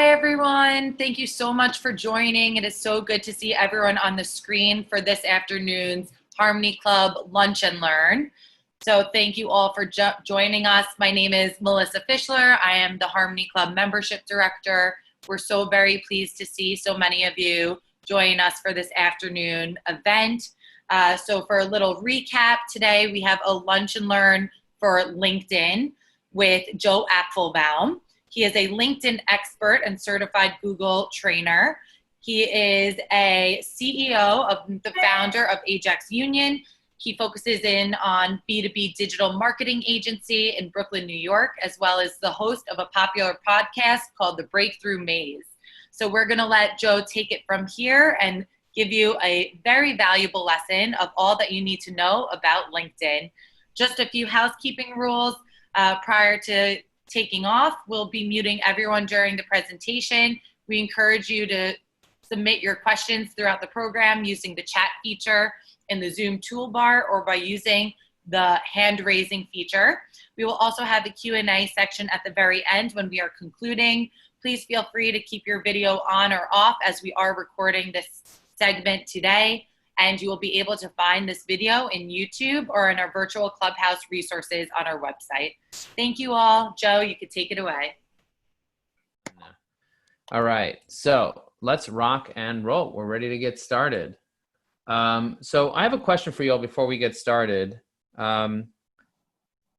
Hi, everyone. Thank you so much for joining. It is so good to see everyone on the screen for this afternoon's Harmony Club Lunch and Learn. So thank you all for joining us. My name is Melissa Fischler. I am the Harmony Club Membership Director. We're so very pleased to see so many of you join us for this afternoon event. So for a little recap, today we have a Lunch and Learn for LinkedIn with Joe Apfelbaum. He is a LinkedIn expert and certified Google trainer. He is a CEO of the founder of Ajax Union. He focuses in on B2B digital marketing agency in Brooklyn, New York, as well as the host of a popular podcast called The Breakthrough Maze. So we're going to let Joe take it from here and give you a very valuable lesson of all that you need to know about LinkedIn. Just a few housekeeping rules prior to taking off. We'll be muting everyone during the presentation. We encourage you to submit your questions throughout the program using the chat feature in the Zoom toolbar or by using the hand raising feature. We will also have the Q&A section at the very end when we are concluding. Please feel free to keep your video on or off as we are recording this segment today. And you will be able to find this video in YouTube or in our virtual Clubhouse resources on our website. Thank you all. Joe, you could take it away. All right, so let's rock and roll. We're ready to get started. So I have a question for you all before we get started. How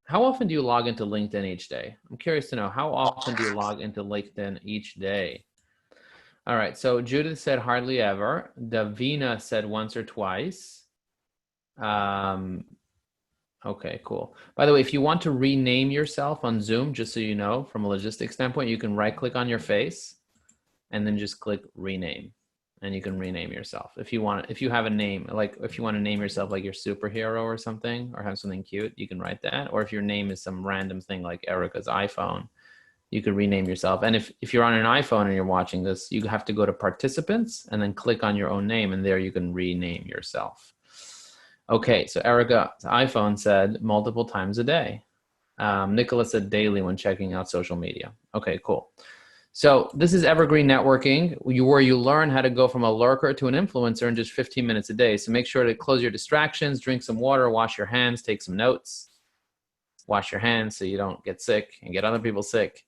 often do you log into LinkedIn each day? I'm curious to know, how often do you log into LinkedIn each day? All right, so Judith said hardly ever. Davina said once or twice. Okay, cool. By the way, if you want to rename yourself on Zoom, just so you know, from a logistics standpoint, you can right-click on your face and then just click rename, and you can rename yourself. If you want, if you have a name, like if you want to name yourself like your superhero or something, or have something cute, you can write that. Or if your name is some random thing like Erica's iPhone, you could rename yourself. And if you're on an iPhone and you're watching this, you have to go to participants and then click on your own name, and there you can rename yourself. Okay, so Erica's iPhone said multiple times a day. Nicholas said daily when checking out social media. Okay, cool. So this is Evergreen Networking, where you learn how to go from a lurker to an influencer in just 15 minutes a day. So make sure to close your distractions, drink some water, wash your hands, take some notes. Wash your hands so you don't get sick and get other people sick.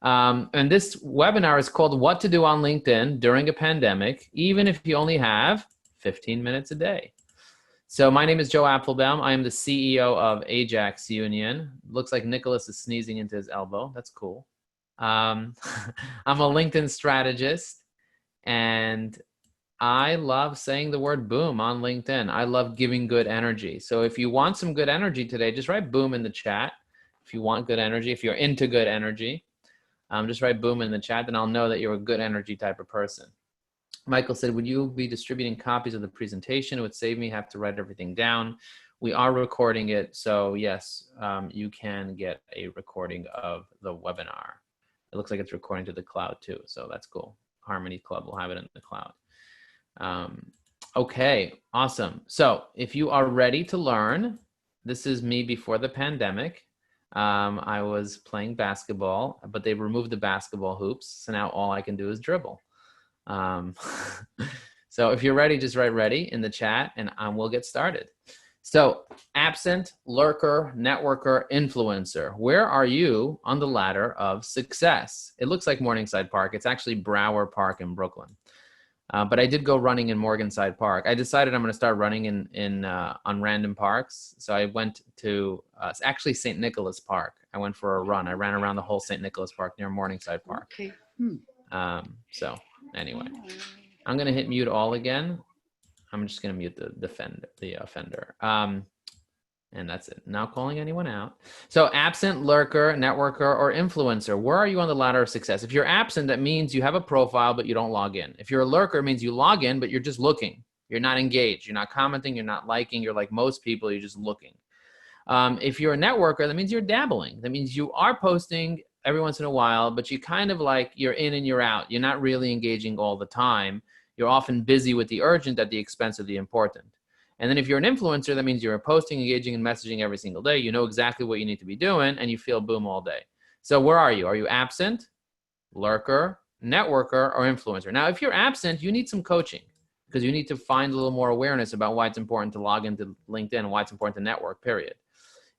And this webinar is called What to Do on LinkedIn During a Pandemic, even if you only have 15 minutes a day. So my name is Joe Apfelbaum. I am the CEO of Ajax Union. Looks like Nicholas is sneezing into his elbow. That's cool. I'm a LinkedIn strategist, and I love saying the word boom on LinkedIn. I love giving good energy. So if you want some good energy today, just write boom in the chat. If you want good energy, if you're into good energy, just write boom in the chat, and I'll know that you're a good energy type of person. Michael said, would you be distributing copies of the presentation? It would save me have to write everything down. We are recording it, so yes, you can get a recording of the webinar. It looks like it's recording to the cloud too, so that's cool. Harmony Club will have it in the cloud. Okay, awesome. So if you are ready to learn, this is me before the pandemic. I was playing basketball, but they removed the basketball hoops. So now all I can do is dribble. So if you're ready, just write ready in the chat and we'll get started. So absent, lurker, networker, influencer. Where are you on the ladder of success? It looks like Morningside Park. It's actually Brower Park in Brooklyn. But I did go running in Morningside Park. I decided I'm going to start running on random parks. So I went to it's actually St. Nicholas Park. I went for a run. I ran around the whole St. Nicholas Park near Morningside Park. Okay. So anyway, I'm going to hit mute all again. I'm just going to mute the offender. And that's it. Not calling anyone out. So absent, lurker, networker, or influencer. Where are you on the ladder of success? If you're absent, that means you have a profile, but you don't log in. If you're a lurker, it means you log in, but you're just looking. You're not engaged. You're not commenting. You're not liking. You're like most people. You're just looking. If you're a networker, that means you're dabbling. That means you are posting every once in a while, but you kind of like you're in and you're out. You're not really engaging all the time. You're often busy with the urgent at the expense of the important. And then if you're an influencer, that means you're posting, engaging, and messaging every single day. You know exactly what you need to be doing, and you feel boom all day. So where are you? Are you absent, lurker, networker or influencer. Now, if you're absent, you need some coaching because you need to find a little more awareness about why it's important to log into LinkedIn and why it's important to network, period.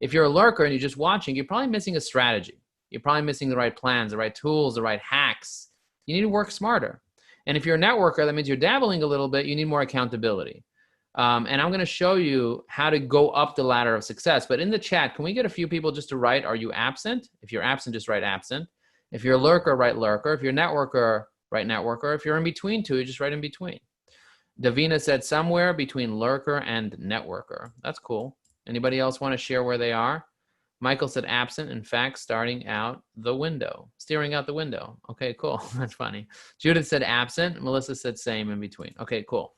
If you're a lurker and you're just watching, you're probably missing a strategy. You're probably missing the right plans, the right tools, the right hacks. You need to work smarter. And if you're a networker, that means you're dabbling a little bit. You need more accountability. And I'm going to show you how to go up the ladder of success. But in the chat, can we get a few people just to write, are you absent? If you're absent, just write absent. If you're a lurker, write lurker. If you're a networker, write networker. If you're in between two, just write in between. Davina said somewhere between lurker and networker. That's cool. Anybody else want to share where they are? Michael said absent, in fact, steering out the window. Okay, cool. That's funny. Judith said absent. Melissa said same in between. Okay, cool.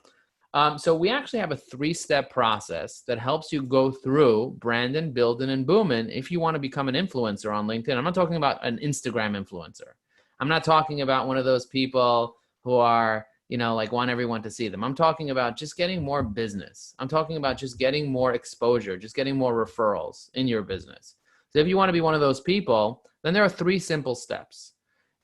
So we actually have a 3-step process that helps you go through branding, building, and booming if you want to become an influencer on LinkedIn. I'm not talking about an Instagram influencer. I'm not talking about one of those people who are, like want everyone to see them. I'm talking about just getting more business. I'm talking about just getting more exposure, just getting more referrals in your business. So if you want to be one of those people, then there are 3 simple steps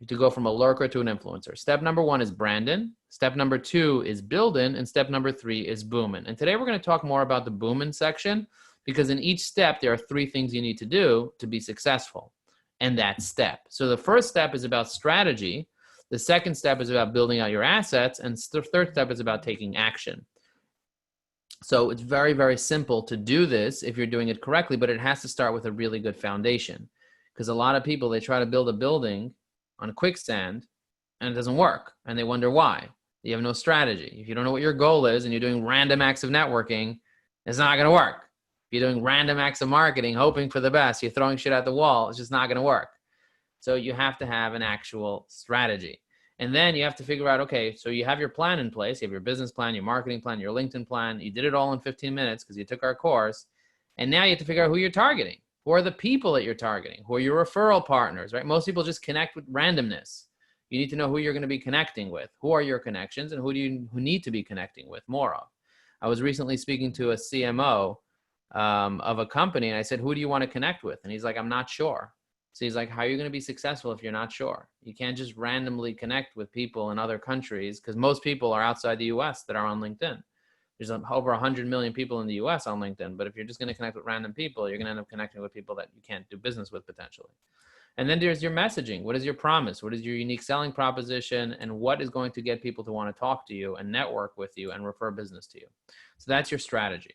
to go from a lurker to an influencer. Step number 1 is branding. Step number 2 is building. And step number 3 is booming. And today we're going to talk more about the booming section because in each step, there are 3 things you need to do to be successful in that step. So the first step is about strategy. The second step is about building out your assets. And the third step is about taking action. So it's very, very simple to do this if you're doing it correctly, but it has to start with a really good foundation. Because a lot of people, they try to build a building on quicksand and it doesn't work. And they wonder why. You have no strategy. If you don't know what your goal is and you're doing random acts of networking, it's not going to work. If you're doing random acts of marketing, hoping for the best, you're throwing shit at the wall, it's just not going to work. So you have to have an actual strategy. And then you have to figure out, okay, so you have your plan in place. You have your business plan, your marketing plan, your LinkedIn plan. You did it all in 15 minutes because you took our course. And now you have to figure out who you're targeting. Who are the people that you're targeting? Who are your referral partners, right? Most people just connect with randomness. You need to know who you're going to be connecting with. Who are your connections and who need to be connecting with more of? I was recently speaking to a CMO of a company and I said, who do you want to connect with? And he's like, I'm not sure. So he's like, how are you going to be successful if you're not sure? You can't just randomly connect with people in other countries because most people are outside the US that are on LinkedIn. There's over 100 million people in the US on LinkedIn. But if you're just going to connect with random people, you're going to end up connecting with people that you can't do business with potentially. And then there's your messaging. What is your promise? What is your unique selling proposition? And what is going to get people to want to talk to you and network with you and refer business to you? So that's your strategy.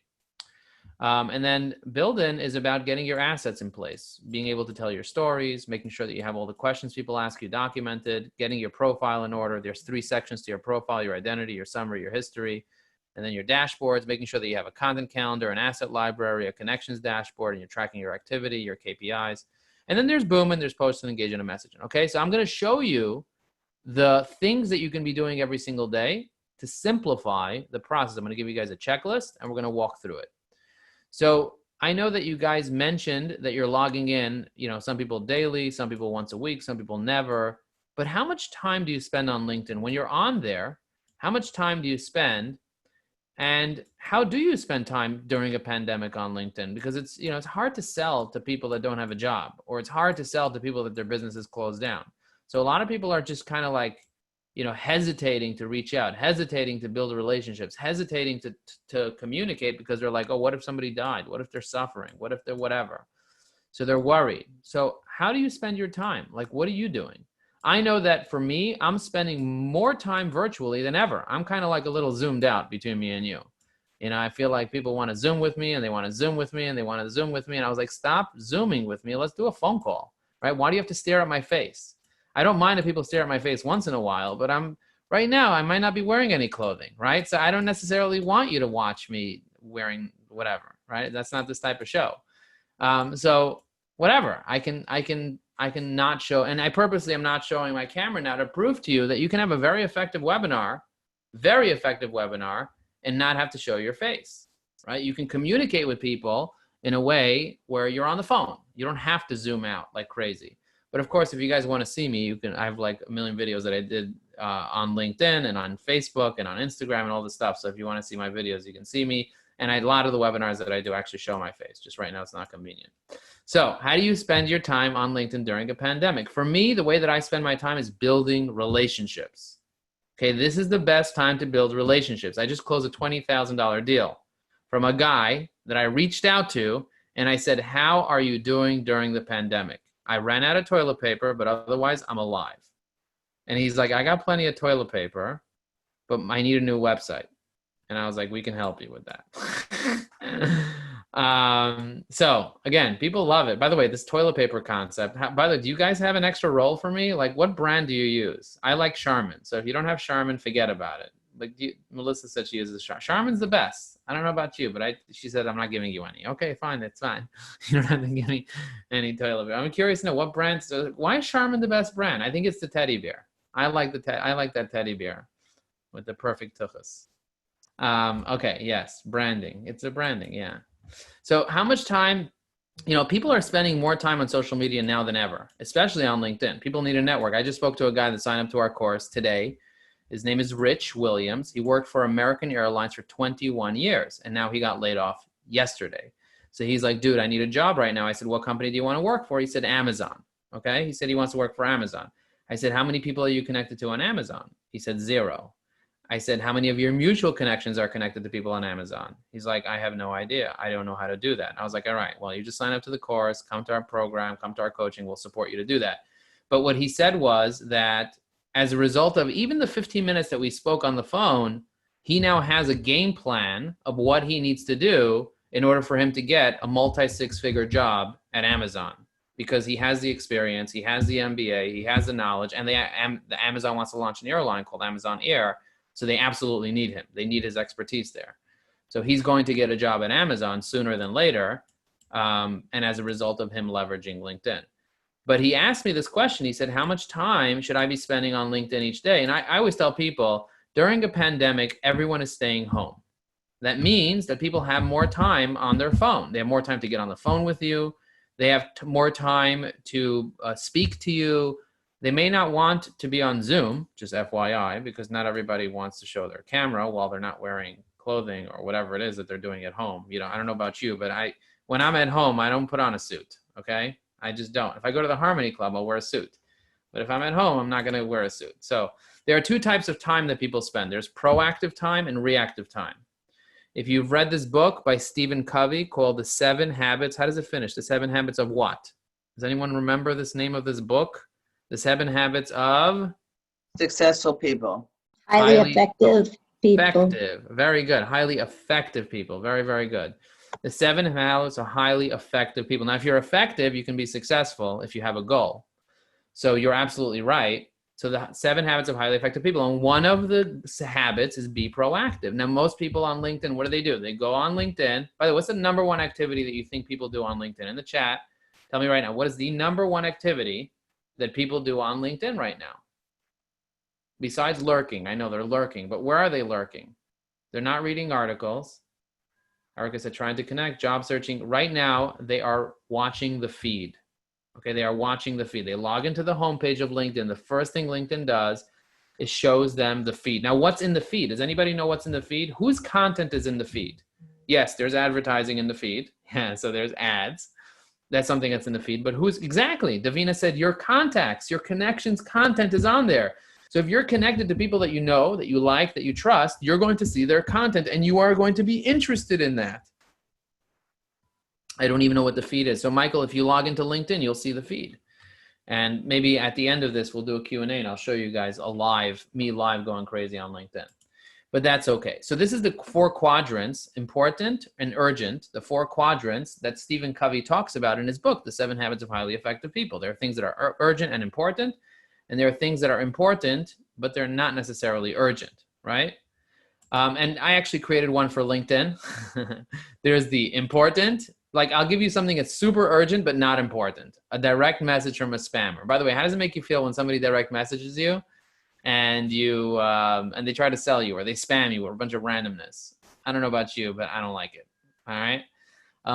And then build-in is about getting your assets in place, being able to tell your stories, making sure that you have all the questions people ask you documented, getting your profile in order. There's 3 sections to your profile: your identity, your summary, your history, and then your dashboards, making sure that you have a content calendar, an asset library, a connections dashboard, and you're tracking your activity, your KPIs. And then there's boom, and there's post and engagement and messaging. Okay, so I'm going to show you the things that you can be doing every single day to simplify the process. I'm going to give you guys a checklist, and we're going to walk through it. So I know that you guys mentioned that you're logging in, some people daily, some people once a week, some people never. But how much time do you spend on LinkedIn? When you're on there, how much time do you spend? And how do you spend time during a pandemic on LinkedIn? Because it's, it's hard to sell to people that don't have a job, or it's hard to sell to people that their business is closed down. So a lot of people are just kind of like, hesitating to reach out, hesitating to build relationships, hesitating to communicate because they're like, oh, what if somebody died? What if they're suffering? What if they're whatever? So they're worried. So how do you spend your time? Like, what are you doing? I know that for me, I'm spending more time virtually than ever. I'm kind of like a little zoomed out between me and you. I feel like people want to Zoom with me and they want to Zoom with me and they want to Zoom with me. And I was like, stop Zooming with me. Let's do a phone call, right? Why do you have to stare at my face? I don't mind if people stare at my face once in a while, but right now I might not be wearing any clothing, right? So I don't necessarily want you to watch me wearing whatever, right? That's not this type of show. So whatever, I can not show, and I purposely am not showing my camera now to prove to you that you can have a very effective webinar, and not have to show your face, right? You can communicate with people in a way where you're on the phone. You don't have to zoom out like crazy. But of course, if you guys want to see me, I have like a million videos that I did on LinkedIn and on Facebook and on Instagram and all this stuff. So if you want to see my videos, you can see me. And a lot of the webinars that I do actually show my face. Just right now, it's not convenient. So how do you spend your time on LinkedIn during a pandemic? For me, the way that I spend my time is building relationships. Okay, this is the best time to build relationships. I just closed a $20,000 deal from a guy that I reached out to, and I said, how are you doing during the pandemic? I ran out of toilet paper, but otherwise I'm alive. And he's like, I got plenty of toilet paper, but I need a new website. And I was like, we can help you with that. So again, people love it. By the way, this toilet paper concept, by the way, do you guys have an extra roll for me? Like, what brand do you use? I like Charmin. So if you don't have Charmin, forget about it. Like Melissa said she uses Charmin. Charmin's the best. I don't know about you, but she said, I'm not giving you any. Okay, fine. That's fine. You don't have to give me any toilet paper. I'm curious to know what brands, why is Charmin the best brand? I think it's the teddy bear. I like that teddy bear with the perfect tuchus. Okay, yes, branding. It's a branding, yeah. So how much time, people are spending more time on social media now than ever, especially on LinkedIn. People need a network. I just spoke to a guy that signed up to our course today. His name is Rich Williams. He worked for American Airlines for 21 years, and now he got laid off yesterday. So he's like, dude, I need a job right now. I said, what company do you want to work for? He said, Amazon. Okay, he said he wants to work for Amazon. I said, how many people are you connected to on Amazon? He said, 0. I said, how many of your mutual connections are connected to people on Amazon? He's like, I have no idea. I don't know how to do that. I was like, all right, well, you just sign up to the course, come to our program, come to our coaching. We'll support you to do that. But what he said was that as a result of even the 15 minutes that we spoke on the phone, he now has a game plan of what he needs to do in order for him to get a multi-six-figure job at Amazon, because he has the experience, he has the MBA, he has the knowledge, and the Amazon wants to launch an airline called Amazon Air. So they absolutely need him. They need his expertise there. So he's going to get a job at Amazon sooner than later, and as a result of him leveraging LinkedIn. But he asked me this question. He said, how much time should I be spending on LinkedIn each day? And I always tell people, during a pandemic, everyone is staying home. That means that people have more time on their phone. They have more time to get on the phone with you. They have more time to speak to you. They may not want to be on Zoom, just FYI, because not everybody wants to show their camera while they're not wearing clothing or whatever it is that they're doing at home. I don't know about you, but when I'm at home, I don't put on a suit, okay? I just don't. If I go to the Harmonie Club, I'll wear a suit. But if I'm at home, I'm not going to wear a suit. So there are two types of time that people spend. There's proactive time and reactive time. If you've read this book by Stephen Covey called The 7 Habits, how does it finish? The 7 Habits of what? Does anyone remember this name of this book? The 7 Habits of Successful people. Highly effective people. Effective. Very good. Highly effective people. Very, very good. The 7 Habits of highly effective people. Now, if you're effective, you can be successful if you have a goal. So you're absolutely right. So the 7 Habits of highly effective people. And one of the habits is be proactive. Now, most people on LinkedIn, what do? They go on LinkedIn. By the way, what's the number one activity that you think people do on LinkedIn? In the chat, tell me right now, what is the number one activity that people do on LinkedIn right now? Besides lurking, I know they're lurking, but where are they lurking? They're not reading articles. Erica said, trying to connect, job searching. Right now, they are watching the feed. Okay, they are watching the feed. They log into the homepage of LinkedIn. The first thing LinkedIn does is shows them the feed. Now, what's in the feed? Does anybody know what's in the feed? Whose content is in the feed? Yes, there's advertising in the feed. Yeah, so there's ads. That's something that's in the feed. But who's exactly? Davina said your contacts, your connections content is on there. So if you're connected to people that you know, that you like, that you trust, you're going to see their content and you are going to be interested in that. I don't even know what the feed is. So Michael, if you log into LinkedIn, you'll see the feed. And maybe at the end of this, we'll do a Q&A and I'll show you guys me live going crazy on LinkedIn. But that's okay. So this is the 4 quadrants, important and urgent, the 4 quadrants that Stephen Covey talks about in his book, The 7 Habits of Highly Effective People. There are things that are urgent and important, and there are things that are important, but they're not necessarily urgent, right? And I actually created one for LinkedIn. There's the important. Like, I'll give you something that's super urgent, but not important. A direct message from a spammer. By the way, how does it make you feel when somebody direct messages you and and they try to sell you or they spam you or a bunch of randomness? I don't know about you, but I don't like it. All right.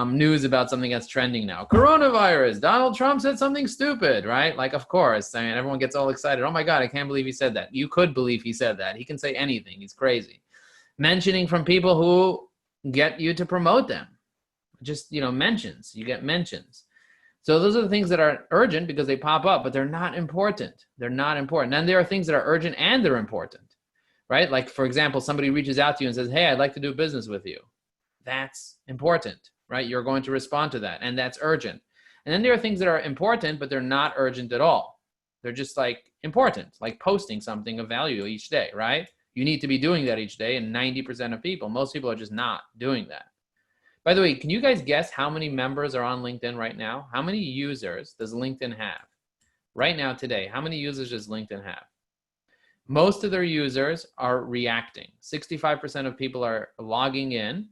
News about something that's trending now. Coronavirus. Donald Trump said something stupid, right? Like, of course. I mean, everyone gets all excited. Oh my God, I can't believe he said that. You could believe he said that. He can say anything. He's crazy. Mentioning from people who get you to promote them. Just, mentions. You get mentions. So those are the things that are urgent because they pop up, but they're not important. They're not important. And there are things that are urgent and they're important, right? Like, for example, somebody reaches out to you and says, hey, I'd like to do business with you. That's important, right? You're going to respond to that, and that's urgent. And then there are things that are important, but they're not urgent at all. They're just like important, like posting something of value each day, right? You need to be doing that each day, and 90% of people, most people are just not doing that. By the way, can you guys guess how many members are on LinkedIn right now? How many users does LinkedIn have? Right now, today, how many users does LinkedIn have? Most of their users are reacting. 65% of people are logging in,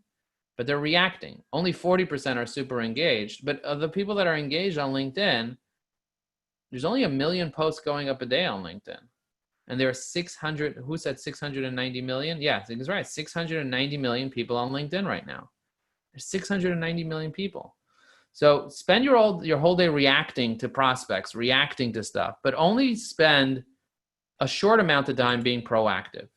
but they're reacting. Only 40% are super engaged. But of the people that are engaged on LinkedIn, there's only 1 million posts going up a day on LinkedIn. And there are 600, who said 690 million? Yeah, that's right, 690 million people on LinkedIn right now. There's 690 million people. So spend your whole day reacting to prospects, reacting to stuff, but only spend a short amount of time being proactive.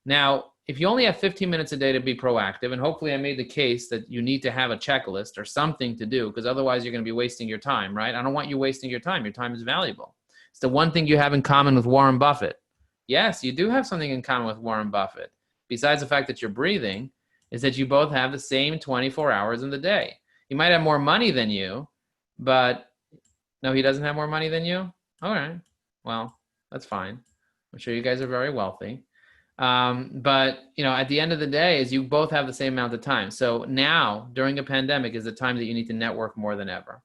Now, if you only have 15 minutes a day to be proactive, and hopefully I made the case that you need to have a checklist or something to do, because otherwise you're going to be wasting your time, right? I don't want you wasting your time. Your time is valuable. It's the one thing you have in common with Warren Buffett. Yes, you do have something in common with Warren Buffett. Besides the fact that you're breathing, is that you both have the same 24 hours in the day. He might have more money than you, but no, he doesn't have more money than you? All right. Well, that's fine. I'm sure you guys are very wealthy. But at the end of the day is you both have the same amount of time. So now during a pandemic is the time that you need to network more than ever.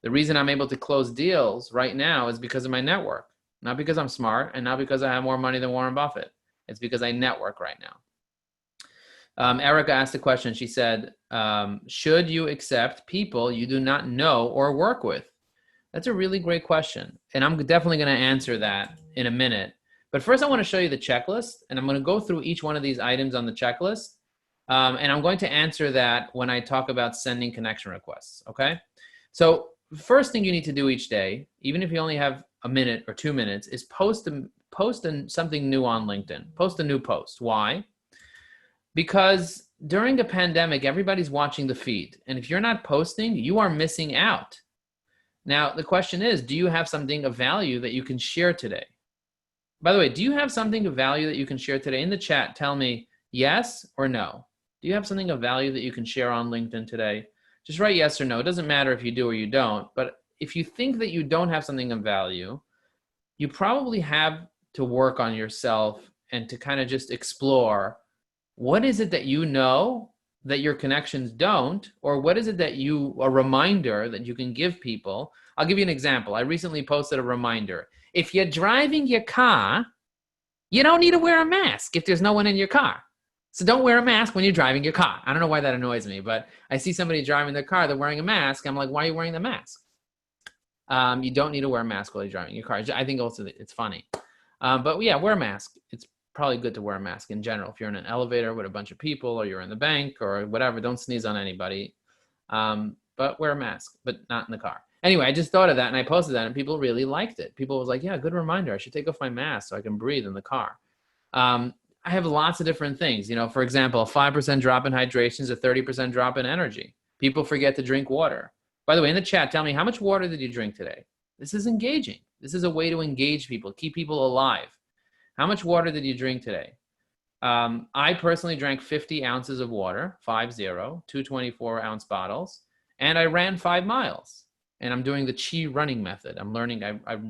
The reason I'm able to close deals right now is because of my network, not because I'm smart and not because I have more money than Warren Buffett. It's because I network right now. Erica asked a question. She said, should you accept people you do not know or work with? That's a really great question. And I'm definitely going to answer that in a minute. But first, I want to show you the checklist, and I'm going to go through each one of these items on the checklist. And I'm going to answer that when I talk about sending connection requests, okay? So first thing you need to do each day, even if you only have a minute or 2 minutes, is post something new on LinkedIn. Post a new post. Why? Because during a pandemic, everybody's watching the feed. And if you're not posting, you are missing out. Now, the question is, do you have something of value that you can share today? By the way, do you have something of value that you can share today? In the chat, tell me yes or no. Do you have something of value that you can share on LinkedIn today? Just write yes or no. It doesn't matter if you do or you don't. But if you think that you don't have something of value, you probably have to work on yourself and to kind of just explore what is it that you know that your connections don't, or what is it that a reminder that you can give people. I'll give you an example. I recently posted a reminder. If you're driving your car, you don't need to wear a mask if there's no one in your car. So don't wear a mask when you're driving your car. I don't know why that annoys me, but I see somebody driving their car, they're wearing a mask. I'm like, why are you wearing the mask? You don't need to wear a mask while you're driving your car. I think also it's funny. But yeah, wear a mask. It's probably good to wear a mask in general. If you're in an elevator with a bunch of people or you're in the bank or whatever, don't sneeze on anybody. But wear a mask, but not in the car. Anyway, I just thought of that and I posted that and people really liked it. People was like, yeah, good reminder. I should take off my mask so I can breathe in the car. I have lots of different things. For example, a 5% drop in hydration is a 30% drop in energy. People forget to drink water. By the way, in the chat, tell me, how much water did you drink today? This is engaging. This is a way to engage people, keep people alive. How much water did you drink today? I personally drank 50 ounces of water, 50, 2 24-ounce bottles, and I ran 5 miles. And I'm doing the Chi running method. I'm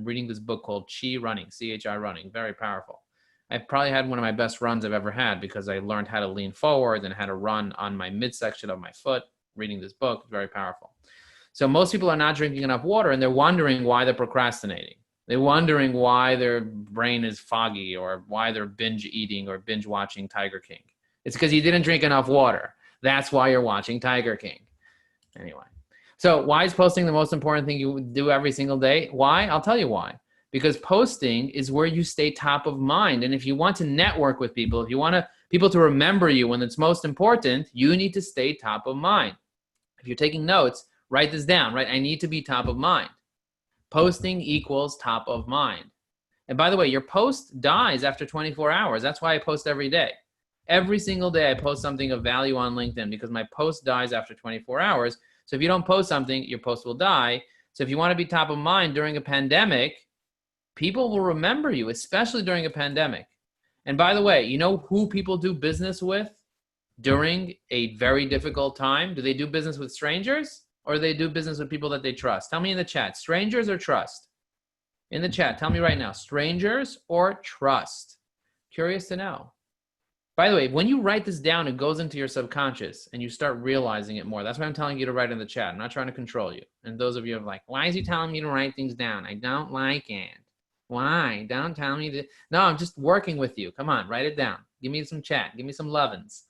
reading this book called Chi Running, C-H-I Running, very powerful. I've probably had one of my best runs I've ever had because I learned how to lean forward and how to run on my midsection of my foot, reading this book, very powerful. So most people are not drinking enough water and they're wondering why they're procrastinating. They're wondering why their brain is foggy or why they're binge eating or binge watching Tiger King. It's because you didn't drink enough water. That's why you're watching Tiger King. Anyway, so why is posting the most important thing you do every single day? Why? I'll tell you why. Because posting is where you stay top of mind. And if you want to network with people, if you want people to remember you when it's most important, you need to stay top of mind. If you're taking notes, write this down, right? I need to be top of mind. Posting equals top of mind. And by the way, your post dies after 24 hours. That's why I post every day. Every single day I post something of value on LinkedIn because my post dies after 24 hours. So if you don't post something, your post will die. So if you want to be top of mind during a pandemic, people will remember you, especially during a pandemic. And by the way, you know who people do business with during a very difficult time? Do they do business with strangers, or do they do business with people that they trust? Tell me in the chat, strangers or trust? In the chat, tell me right now, strangers or trust? Curious to know. By the way, when you write this down, it goes into your subconscious and you start realizing it more. That's why I'm telling you to write in the chat. I'm not trying to control you. And those of you are like, why is he telling me to write things down? I don't like it. Why? Don't tell me to. No, I'm just working with you. Come on, write it down. Give me some chat. Give me some lovin's.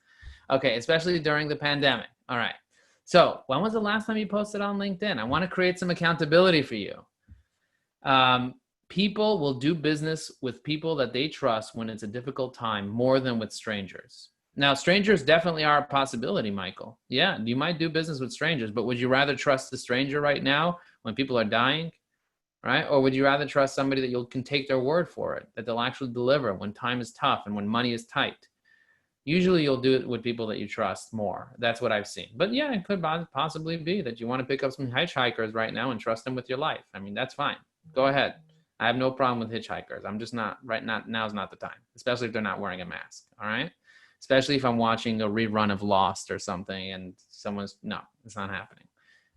Okay, especially during the pandemic. All right. So when was the last time you posted on LinkedIn? I want to create some accountability for you. People will do business with people that they trust when it's a difficult time more than with strangers. Now, strangers definitely are a possibility, Michael. Yeah, you might do business with strangers, but would you rather trust the stranger right now when people are dying, right? Or would you rather trust somebody that you can take their word for it, that they'll actually deliver when time is tough and when money is tight? Usually you'll do it with people that you trust more. That's what I've seen. But yeah, it could possibly be that you want to pick up some hitchhikers right now and trust them with your life. I mean, that's fine. Go ahead. I have no problem with hitchhikers. I'm just not, right now, now's not the time, especially if they're not wearing a mask, all right? Especially if I'm watching a rerun of Lost or something and no, it's not happening.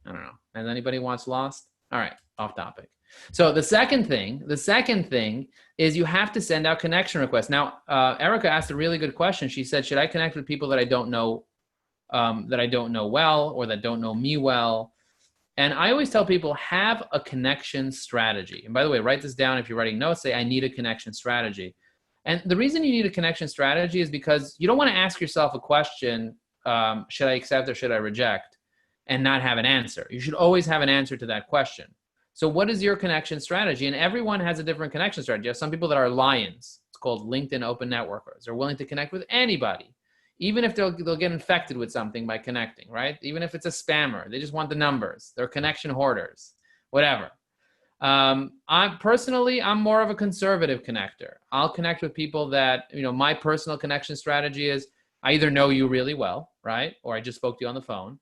I don't know. Has anybody watched Lost? All right, off topic. So the second thing is you have to send out connection requests. Now, Erica asked a really good question. She said, should I connect with people that I don't know well, or that don't know me well? And I always tell people, have a connection strategy. And by the way, write this down if you're writing notes, say, I need a connection strategy. And the reason you need a connection strategy is because you don't want to ask yourself a question, should I accept or should I reject, and not have an answer. You should always have an answer to that question. So what is your connection strategy? And everyone has a different connection strategy. You have some people that are lions. It's called LinkedIn open networkers. They're willing to connect with anybody, even if they'll get infected with something by connecting, right? Even if it's a spammer, they just want the numbers. They're connection hoarders, whatever. I'm more of a conservative connector. I'll connect with people that, my personal connection strategy is I either know you really well, right? Or I just spoke to you on the phone,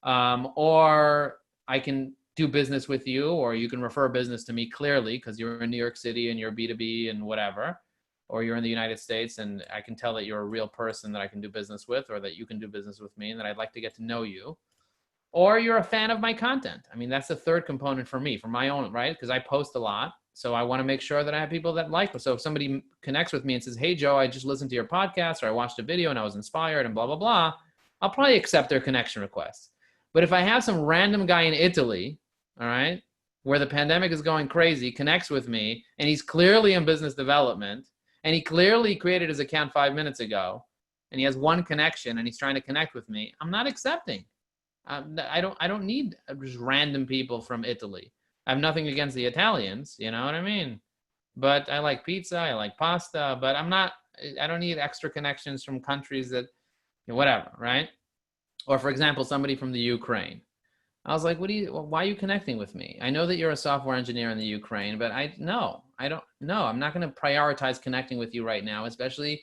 or I can do business with you, or you can refer business to me clearly because you're in New York City and you're B2B and whatever, or you're in the United States and I can tell that you're a real person that I can do business with, or that you can do business with me and that I'd like to get to know you, or you're a fan of my content. I mean, that's the third component for me, for my own, right? Because I post a lot. So I want to make sure that I have people that like me. So if somebody connects with me and says, hey, Joe, I just listened to your podcast, or I watched a video and I was inspired and blah, blah, blah, I'll probably accept their connection request. But if I have some random guy in Italy, all right, where the pandemic is going crazy, connects with me, and he's clearly in business development, and he clearly created his account 5 minutes ago, and he has one connection, and he's trying to connect with me, I'm not accepting. I don't need just random people from Italy. I have nothing against the Italians, you know what I mean? But I like pizza, I like pasta, but I don't need extra connections from countries that, whatever, right? Or for example, somebody from the Ukraine. I was like, why are you connecting with me? I know that you're a software engineer in the Ukraine, but I'm not going to prioritize connecting with you right now, especially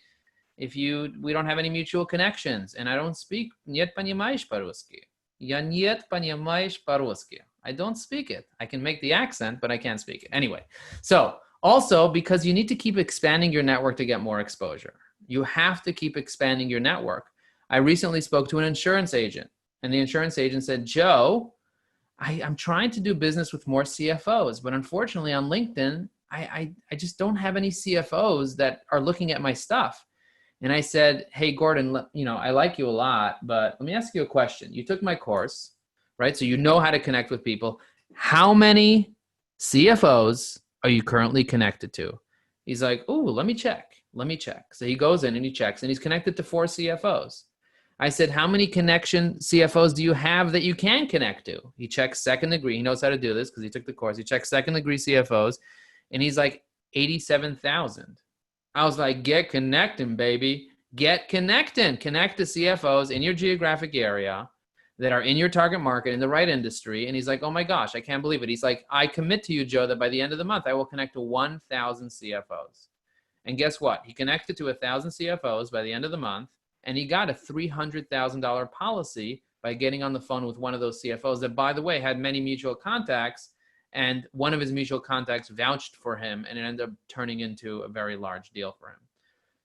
if we don't have any mutual connections and I don't speak "Нет понимаешь по-русски." Я нет понимаешь по-русски. I don't speak it. I can make the accent, but I can't speak it. Anyway, so also because you need to keep expanding your network to get more exposure. You have to keep expanding your network. I recently spoke to an insurance agent, and the insurance agent said, Joe, I'm trying to do business with more CFOs, but unfortunately on LinkedIn, I just don't have any CFOs that are looking at my stuff. And I said, hey, Gordon, I like you a lot, but let me ask you a question. You took my course, right? So you know how to connect with people. How many CFOs are you currently connected to? He's like, ooh, let me check. So he goes in and he checks, and he's connected to 4 CFOs. I said, how many connection CFOs do you have that you can connect to? He checks second degree. He knows how to do this because he took the course. He checks second degree CFOs, and he's like 87,000. I was like, get connecting, baby. Get connecting. Connect to CFOs in your geographic area that are in your target market in the right industry. And he's like, oh my gosh, I can't believe it. He's like, I commit to you, Joe, that by the end of the month, I will connect to 1,000 CFOs. And guess what? He connected to 1,000 CFOs by the end of the month, and he got a $300,000 policy by getting on the phone with one of those CFOs that, by the way, had many mutual contacts and one of his mutual contacts vouched for him, and it ended up turning into a very large deal for him.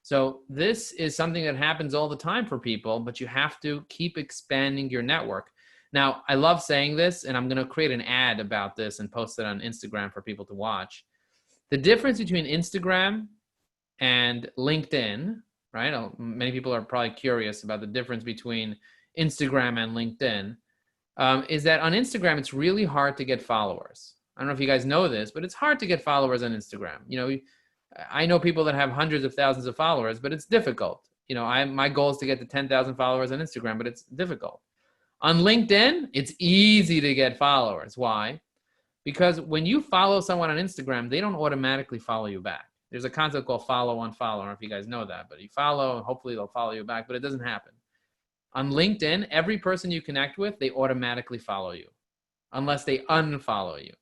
So this is something that happens all the time for people, but you have to keep expanding your network. Now, I love saying this, and I'm going to create an ad about this and post it on Instagram for people to watch. The difference between Instagram and LinkedIn, right? Many people are probably curious about the difference between Instagram and LinkedIn, is that on Instagram, it's really hard to get followers. I don't know if you guys know this, but it's hard to get followers on Instagram. You know, I know people that have hundreds of thousands of followers, but it's difficult. You know, my goal is to get to 10,000 followers on Instagram, but it's difficult. On LinkedIn, it's easy to get followers. Why? Because when you follow someone on Instagram, they don't automatically follow you back. There's a concept called follow, unfollow. I don't know if you guys know that, but you follow and hopefully they'll follow you back, but it doesn't happen. On LinkedIn, every person you connect with, they automatically follow you unless they unfollow you.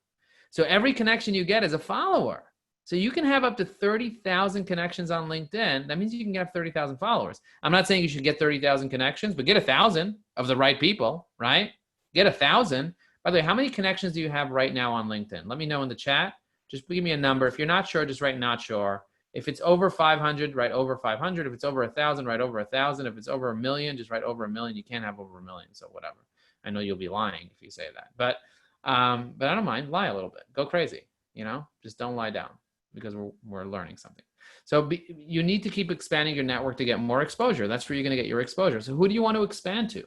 So every connection you get is a follower. So you can have up to 30,000 connections on LinkedIn. That means you can have 30,000 followers. I'm not saying you should get 30,000 connections, but get 1,000 of the right people, right? Get 1,000. By the way, how many connections do you have right now on LinkedIn? Let me know in the chat. Just give me a number. If you're not sure, just write not sure. If it's over 500, write over 500. If it's over 1,000, write over 1,000. If it's over 1,000,000, just write over 1,000,000. You can't have over 1,000,000, so whatever. I know you'll be lying if you say that, but I don't mind. Lie a little bit. Go crazy. You know, just don't lie down because we're learning something. So you need to keep expanding your network to get more exposure. That's where you're going to get your exposure. So who do you want to expand to?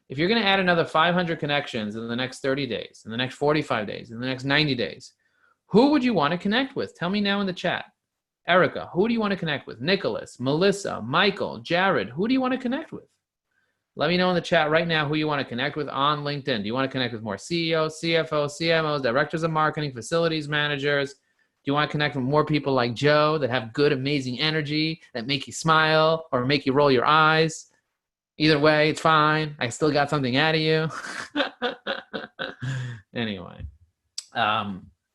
If you're going to add another 500 connections in the next 30 days, in the next 45 days, in the next 90 days, who would you want to connect with? Tell me now in the chat. Erica, who do you want to connect with? Nicholas, Melissa, Michael, Jared, who do you want to connect with? Let me know in the chat right now who you want to connect with on LinkedIn. Do you want to connect with more CEOs, CFOs, CMOs, directors of marketing, facilities managers? Do you want to connect with more people like Joe that have good, amazing energy, that make you smile or make you roll your eyes? Either way, it's fine. I still got something out of you. Anyway,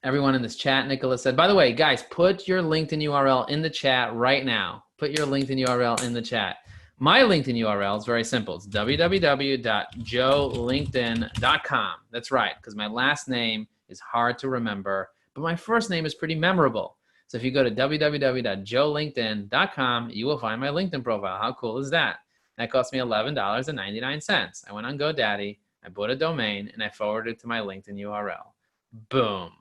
everyone in this chat, Nicholas said, by the way, guys, put your LinkedIn URL in the chat right now. Put your LinkedIn URL in the chat. My LinkedIn URL is very simple. It's www.joelinkedin.com. That's right, because my last name is hard to remember, but my first name is pretty memorable. So if you go to www.joelinkedin.com, you will find my LinkedIn profile. How cool is that? That cost me $11.99. I went on GoDaddy, I bought a domain, and I forwarded it to my LinkedIn URL. Boom.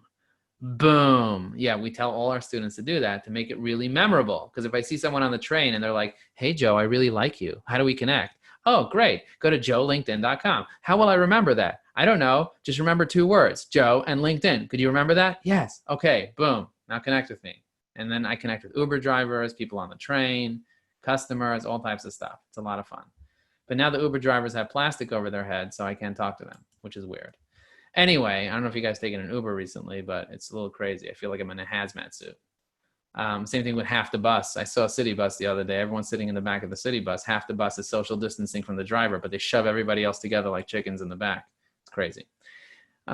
Boom. Yeah, we tell all our students to do that to make it really memorable. Because if I see someone on the train and they're like, hey, Joe, I really like you. How do we connect? Oh, great. Go to joelinkedin.com. How will I remember that? I don't know. Just remember 2 words, Joe and LinkedIn. Could you remember that? Yes. Okay. Boom. Now connect with me. And then I connect with Uber drivers, people on the train, customers, all types of stuff. It's a lot of fun. But now the Uber drivers have plastic over their head, so I can't talk to them, which is weird. Anyway, I don't know if you guys taken an Uber recently, but it's a little crazy. I feel like I'm in a hazmat suit. Same thing with half the bus. I saw a city bus the other day. Everyone's sitting in the back of the city bus. Half the bus is social distancing from the driver, but they shove everybody else together like chickens in the back. It's crazy.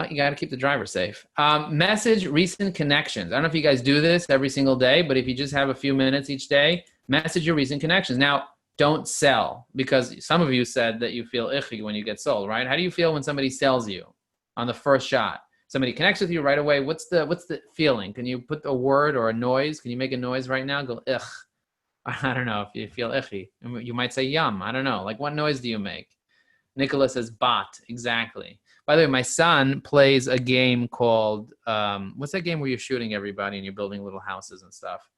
You got to keep the driver safe. Message recent connections. I don't know if you guys do this every single day, but if you just have a few minutes each day, message your recent connections. Now, don't sell, because some of you said that you feel icky when you get sold, right? How do you feel when somebody sells you on the first shot? Somebody connects with you right away. What's the feeling? Can you put a word or a noise? Can you make a noise right now? Go, ugh. I don't know if you feel icky. You might say yum. I don't know. Like, what noise do you make? Nicholas says bot. Exactly. By the way, my son plays a game called, what's that game where you're shooting everybody and you're building little houses and stuff?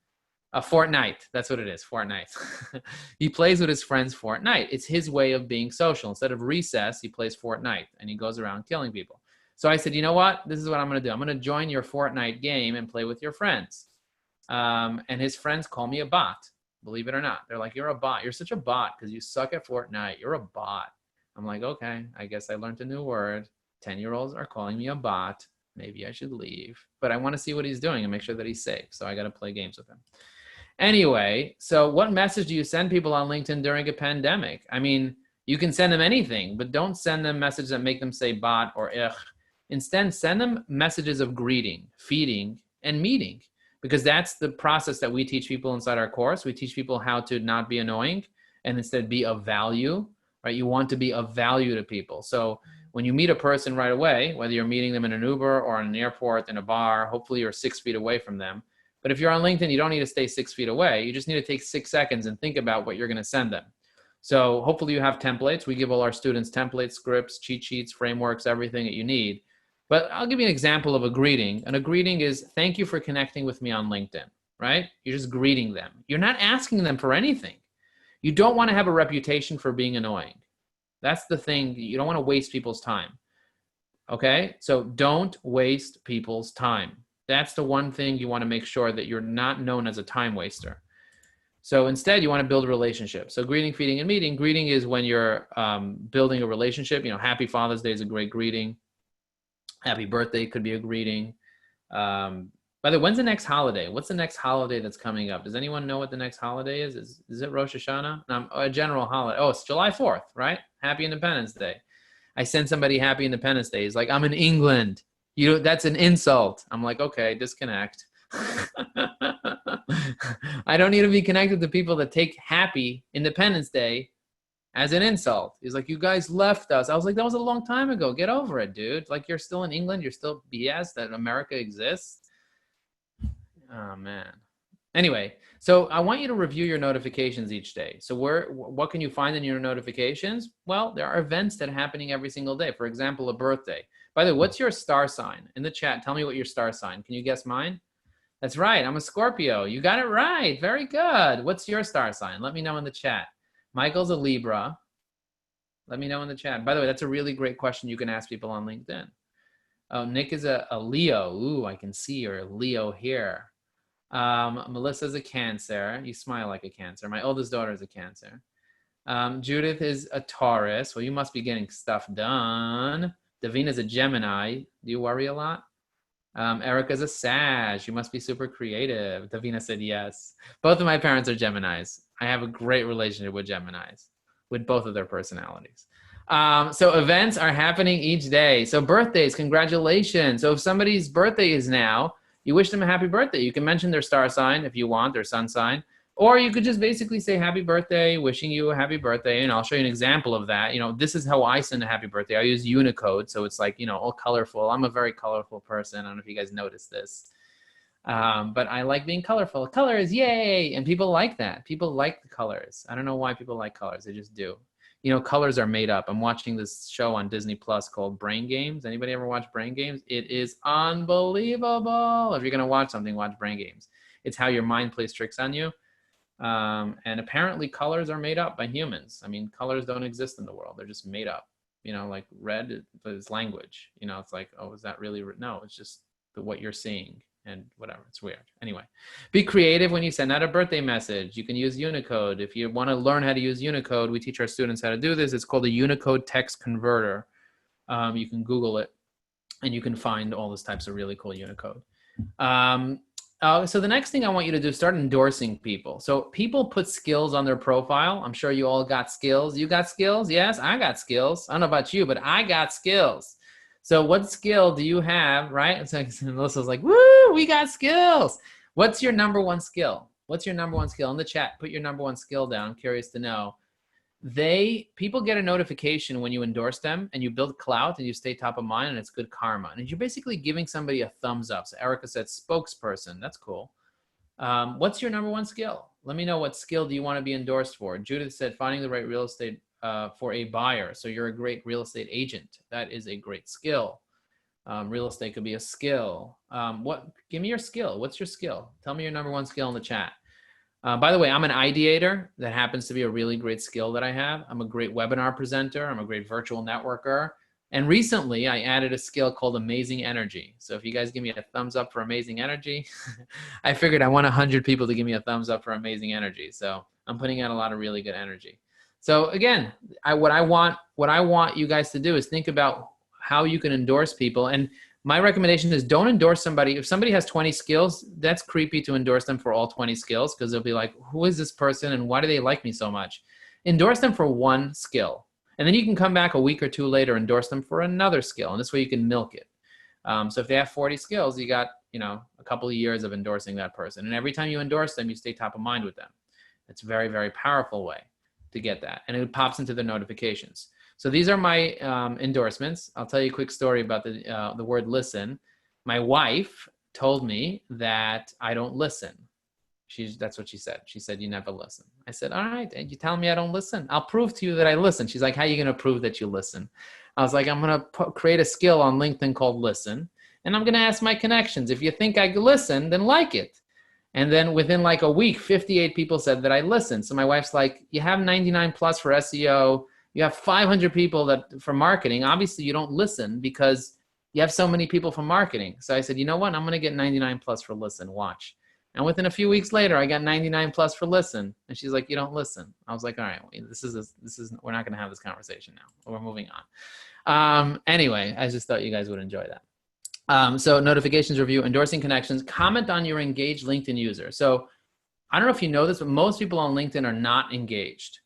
Fortnite. That's what it is, Fortnite. He plays with his friends Fortnite. It's his way of being social. Instead of recess, he plays Fortnite, and he goes around killing people. So I said, you know what? This is what I'm going to do. I'm going to join your Fortnite game and play with your friends. And his friends call me a bot, believe it or not. They're like, you're a bot. You're such a bot because you suck at Fortnite. You're a bot. I'm like, okay, I guess I learned a new word. 10-year-olds are calling me a bot. Maybe I should leave. But I want to see what he's doing and make sure that he's safe. So I got to play games with him. Anyway, so what message do you send people on LinkedIn during a pandemic? I mean, you can send them anything, but don't send them messages that make them say bot or ich. Instead, send them messages of greeting, feeding, and meeting, because that's the process that we teach people inside our course. We teach people how to not be annoying and instead be of value, right? You want to be of value to people. So When you meet a person right away, whether you're meeting them in an Uber or in an airport, in a bar, hopefully you're 6 feet away from them. But if you're on LinkedIn, you don't need to stay 6 feet away. You just need to take 6 seconds and think about what you're going to send them. So hopefully you have templates. We give all our students templates, scripts, cheat sheets, frameworks, everything that you need. But I'll give you an example of a greeting. And a greeting is, thank you for connecting with me on LinkedIn, right? You're just greeting them. You're not asking them for anything. You don't want to have a reputation for being annoying. That's the thing. You don't want to waste people's time. Okay? So don't waste people's time. That's the one thing you want to make sure that you're not known as a time waster. So instead, you want to build a relationship. So greeting, feeding, and meeting. Greeting is when you're building a relationship. You know, Happy Father's Day is a great greeting. Happy birthday could be a greeting. By the way, when's the next holiday? What's the next holiday that's coming up? Does anyone know what the next holiday is? Is it Rosh Hashanah? No, a general holiday. Oh, it's July 4th, right? Happy Independence Day. I sent somebody Happy Independence Day. He's like, I'm in England. That's an insult. I'm like, okay, disconnect. I don't need to be connected to people that take Happy Independence Day as an insult. He's like, you guys left us. I was like, that was a long time ago. Get over it, dude. Like, you're still in England. You're still BS that America exists. Oh, man. Anyway, so I want you to review your notifications each day. So what can you find in your notifications? Well, there are events that are happening every single day. For example, a birthday. By the way, what's your star sign? In the chat, tell me what your star sign. Can you guess mine? That's right. I'm a Scorpio. You got it right. Very good. What's your star sign? Let me know in the chat. Michael's a Libra. Let me know in the chat. By the way, that's a really great question you can ask people on LinkedIn. Oh, Nick is a Leo. Ooh, I can see your Leo here. Melissa's a Cancer. You smile like a Cancer. My oldest daughter is a Cancer. Judith is a Taurus. Well, you must be getting stuff done. Davina's a Gemini. Do you worry a lot? Erica's a Sag. You must be super creative. Davina said yes. Both of my parents are Geminis. I have a great relationship with Geminis, with both of their personalities. So events are happening each day. So birthdays, congratulations. So if somebody's birthday is now, you wish them a happy birthday. You can mention their star sign if you want, their sun sign. Or you could just basically say happy birthday, wishing you a happy birthday. And I'll show you an example of that. You know, this is how I send a happy birthday. I use Unicode. So it's like, you know, all colorful. I'm a very colorful person. I don't know if you guys noticed this. But I like being colorful. Colors, yay. And people like that. People like the colors. I don't know why people like colors. They just do. You know, colors are made up. I'm watching this show on Disney Plus called Brain Games. Anybody ever watch Brain Games? It is unbelievable. If you're going to watch something, watch Brain Games. It's how your mind plays tricks on you. And apparently colors are made up by humans. I mean, colors don't exist in the world. They're just made up. You know, like red is language. You know, it's like, oh, is that really? No, it's just what you're seeing. And whatever, it's weird. Anyway, be creative when you send out a birthday message. You can use Unicode. If you want to learn how to use Unicode, we teach our students how to do this. It's called a Unicode text converter. You can Google it, and you can find all those types of really cool Unicode. So the next thing I want you to do is start endorsing people. So people put skills on their profile. I'm sure you all got skills. You got skills? Yes, I got skills. I don't know about you, but I got skills. So what skill do you have, right? So Melissa's like, woo, we got skills. What's your number one skill? What's your number one skill? In the chat, put your number one skill down. I'm curious to know. People get a notification when you endorse them and you build clout and you stay top of mind, and it's good karma. And you're basically giving somebody a thumbs up. So Erica said spokesperson. That's cool. What's your number one skill? Let me know, what skill do you want to be endorsed for? Judith said finding the right real estate for a buyer. So you're a great real estate agent. That is a great skill. Real estate could be a skill. Give me your skill. What's your skill? Tell me your number one skill in the chat. By the way, I'm an ideator. That happens to be a really great skill that I have. I'm a great webinar presenter. I'm a great virtual networker. And recently I added a skill called amazing energy. So if you guys give me a thumbs up for amazing energy, I figured I want 100 people to give me a thumbs up for amazing energy. So I'm putting out a lot of really good energy. So again, what I want you guys to do is think about how you can endorse people. And my recommendation is don't endorse somebody. If somebody has 20 skills, that's creepy to endorse them for all 20 skills, because they'll be like, who is this person and why do they like me so much? Endorse them for one skill. And then you can come back a week or two later, endorse them for another skill. And this way you can milk it. So if they have 40 skills, you got, a couple of years of endorsing that person. And every time you endorse them, you stay top of mind with them. It's a very, very powerful way to get that. And it pops into their notifications. So these are my endorsements. I'll tell you a quick story about the word listen. My wife told me that I don't listen. That's what she said. She said, you never listen. I said, all right, and you telling me I don't listen? I'll prove to you that I listen. She's like, how are you going to prove that you listen? I was like, I'm going to create a skill on LinkedIn called listen. And I'm going to ask my connections. If you think I listen, then like it. And then within like a week, 58 people said that I listen. So my wife's like, you have 99 plus for SEO. You have 500 people that for marketing. Obviously, you don't listen because you have so many people for marketing. So I said, you know what? I'm going to get 99 plus for listen. Watch. And within a few weeks later, I got 99 plus for listen. And she's like, you don't listen. I was like, all right, we're not going to have this conversation now. We're moving on. Anyway, I just thought you guys would enjoy that. So notifications, review, endorsing connections, comment on your engaged LinkedIn user. So I don't know if you know this, but most people on LinkedIn are not engaged.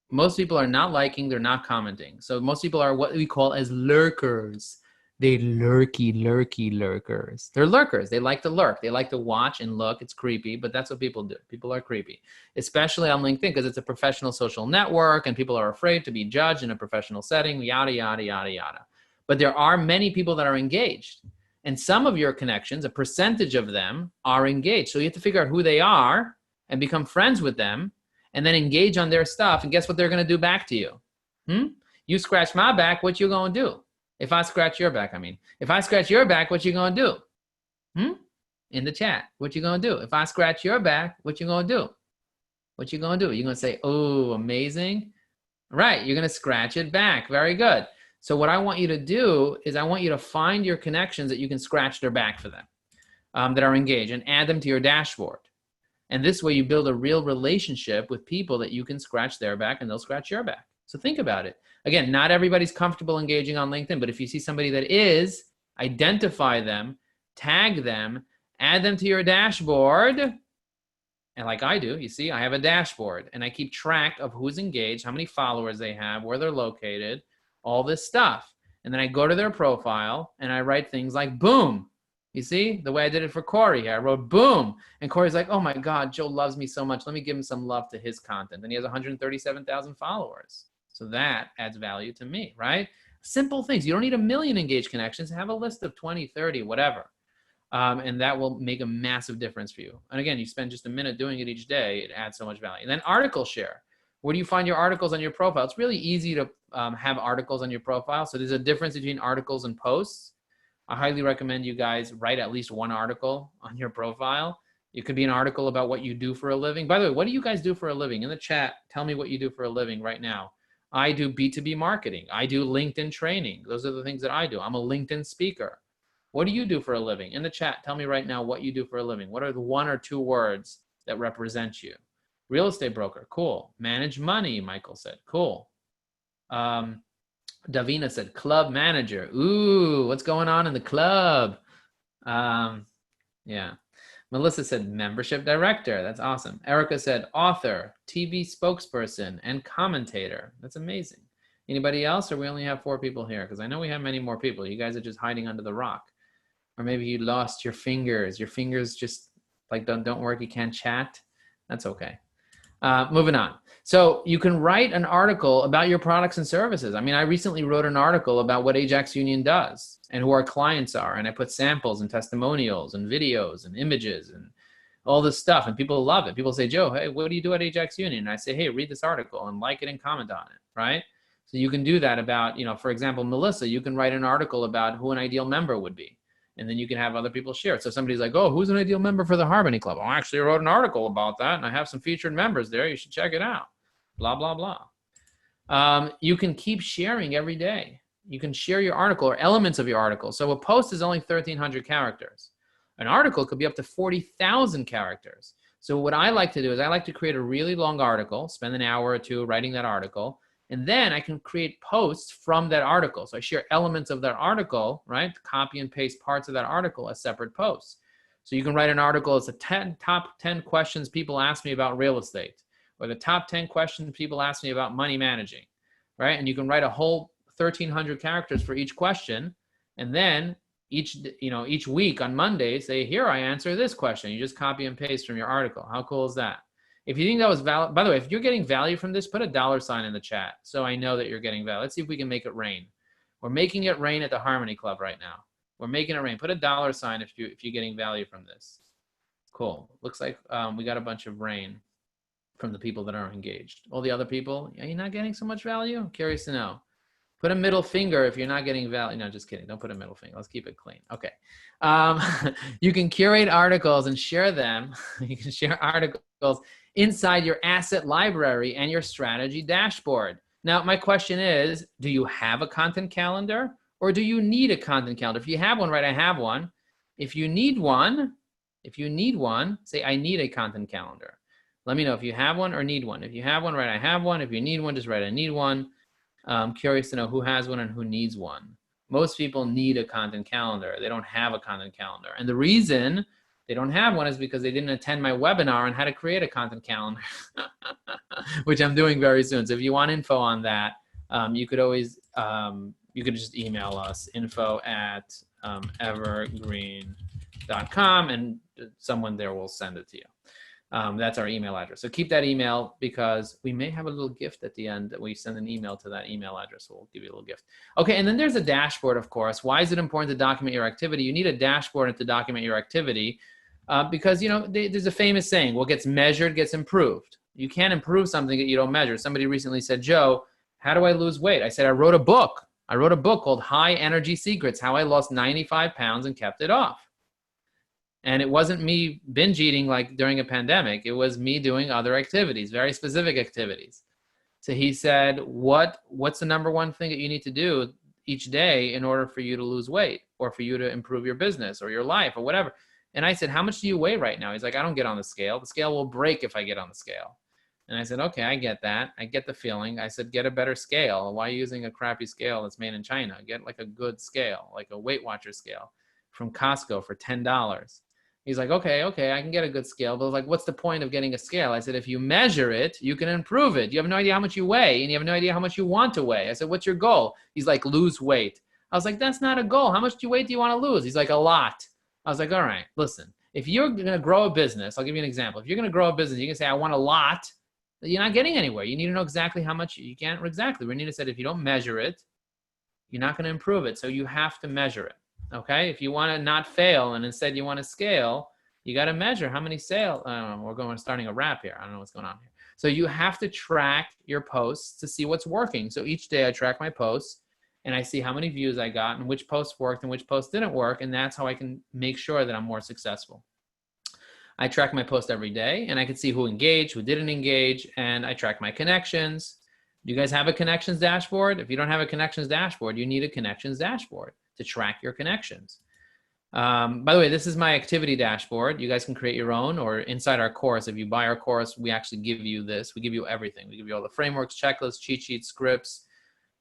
Most people are not liking, they're not commenting. So most people are what we call as lurkers. They lurkers. They're lurkers. They like to lurk. They like to watch and look. It's creepy, but that's what people do. People are creepy, especially on LinkedIn because it's a professional social network and people are afraid to be judged in a professional setting, yada, yada, yada, yada. But there are many people that are engaged. And some of your connections, a percentage of them are engaged. So you have to figure out who they are and become friends with them and then engage on their stuff. And guess what they're going to do back to you? You scratch my back, what you going to do? If I scratch your back, if I scratch your back, what you going to do? In the chat, what you going to do? If I scratch your back, what you going to do? What you going to do? You're going to say, oh, amazing. Right. You're going to scratch it back. Very good. So what I want you to do is I want you to find your connections that you can scratch their back for them, that are engaged, and add them to your dashboard. And this way you build a real relationship with people that you can scratch their back and they'll scratch your back. So think about it. Again, not everybody's comfortable engaging on LinkedIn, but if you see somebody that is, identify them, tag them, add them to your dashboard. And like I do, you see, I have a dashboard and I keep track of who's engaged, how many followers they have, where they're located, all this stuff. And then I go to their profile and I write things like boom. You see the way I did it for Corey here. I wrote boom. And Corey's like, oh my God, Joe loves me so much. Let me give him some love to his content. And he has 137,000 followers. So that adds value to me, right? Simple things. You don't need a million engaged connections. Have a list of 20, 30, whatever. And that will make a massive difference for you. And again, you spend just a minute doing it each day. It adds so much value. And then article share. Where do you find your articles on your profile? It's really easy to have articles on your profile. So there's a difference between articles and posts. I highly recommend you guys write at least one article on your profile. It could be an article about what you do for a living. By the way, what do you guys do for a living? In the chat, tell me what you do for a living right now. I do B2B marketing. I do LinkedIn training. Those are the things that I do. I'm a LinkedIn speaker. What do you do for a living? In the chat, tell me right now what you do for a living. What are the 1 or 2 words that represent you? Real estate broker, cool. Manage money, Michael said, cool. Davina said, club manager. Ooh, what's going on in the club? Yeah. Melissa said, membership director. That's awesome. Erica said, author, TV spokesperson, and commentator. That's amazing. Anybody else, or we only have 4 people here? Because I know we have many more people. You guys are just hiding under the rock. Or maybe you lost your fingers. Your fingers just like don't work. You can't chat. That's okay. Moving on. So you can write an article about your products and services. I mean, I recently wrote an article about what Ajax Union does and who our clients are. And I put samples and testimonials and videos and images and all this stuff. And people love it. People say, Joe, hey, what do you do at Ajax Union? And I say, hey, read this article and like it and comment on it, right? So you can do that about, for example, Melissa, you can write an article about who an ideal member would be. And then you can have other people share it. So somebody's like, oh, who's an ideal member for the Harmonie Club? Oh, I actually wrote an article about that, and I have some featured members there. You should check it out. Blah, blah, blah. You can keep sharing every day. You can share your article or elements of your article. So a post is only 1,300 characters. An article could be up to 40,000 characters. So what I like to do is I like to create a really long article, spend an hour or 2 writing that article, and then I can create posts from that article. So I share elements of that article, right? Copy and paste parts of that article as separate posts. So you can write an article, it's the top 10 questions people ask me about real estate, or the top 10 questions people ask me about money managing, right? And you can write a whole 1,300 characters for each question. And then each week on Monday, say, here, I answer this question. You just copy and paste from your article. How cool is that? If you think that was valid, by the way, if you're getting value from this, put a $sign in the chat so I know that you're getting value. Let's see if we can make it rain. We're making it rain at the Harmony Club right now. We're making it rain. Put a $sign if you're getting value from this. Cool. Looks like we got a bunch of rain from the people that are engaged. All the other people, are you not getting so much value? I'm curious to know. Put a middle finger if you're not getting value. No, just kidding. Don't put a middle finger. Let's keep it clean. Okay. You can curate articles and share them. You can share articles inside your asset library and your strategy dashboard. Now, my question is, do you have a content calendar or do you need a content calendar? If you have one, right, I have one. If you need one, say, I need a content calendar. Let me know if you have one or need one. If you have one, right, I have one. If you need one, just write I need one. I'm curious to know who has one and who needs one. Most people need a content calendar. They don't have a content calendar. And the reason they don't have one is because they didn't attend my webinar on how to create a content calendar, which I'm doing very soon. So if you want info on that, you could always, you could just email us, info@evergreen.com, and someone there will send it to you. That's our email address. So keep that email because we may have a little gift at the end that we send an email to that email address. So we'll give you a little gift. Okay, and then there's a dashboard, of course. Why is it important to document your activity? You need a dashboard to document your activity because, you know, there's a famous saying, what gets measured gets improved. You can't improve something that you don't measure. Somebody recently said, Joe, how do I lose weight? I said, I wrote a book. I wrote a book called High Energy Secrets, How I Lost 95 Pounds and Kept It Off. And it wasn't me binge eating like during a pandemic. It was me doing other activities, very specific activities. So he said, what's the number one thing that you need to do each day in order for you to lose weight or for you to improve your business or your life or whatever? And I said, how much do you weigh right now? He's like, I don't get on the scale. The scale will break if I get on the scale. And I said, okay, I get that. I get the feeling. I said, get a better scale. Why are you using a crappy scale that's made in China? Get like a good scale, like a Weight Watcher scale from Costco for $10. He's like, okay, I can get a good scale. But I was like, what's the point of getting a scale? I said, if you measure it, you can improve it. You have no idea how much you weigh, and you have no idea how much you want to weigh. I said, what's your goal? He's like, lose weight. I was like, that's not a goal. How much weight do you want to lose? He's like, a lot. I was like, all right, listen, if you're going to grow a business, I'll give you an example. If you're going to grow a business, you can say, I want a lot. You're not getting anywhere. You need to know exactly how much. You can't exactly. We need to say, if you don't measure it, you're not going to improve it. So you have to measure it. Okay. If you want to not fail and instead you want to scale, you got to measure how many sales. I don't know. We're starting a wrap here. I don't know what's going on here. So you have to track your posts to see what's working. So each day I track my posts and I see how many views I got and which posts worked and which posts didn't work. And that's how I can make sure that I'm more successful. I track my post every day and I can see who engaged, who didn't engage, and I track my connections. Do you guys have a connections dashboard? If you don't have a connections dashboard, you need a connections dashboard to track your connections. By the way, this is my activity dashboard. You guys can create your own, or inside our course, if you buy our course, we actually give you this. We give you everything. We give you all the frameworks, checklists, cheat sheets, scripts.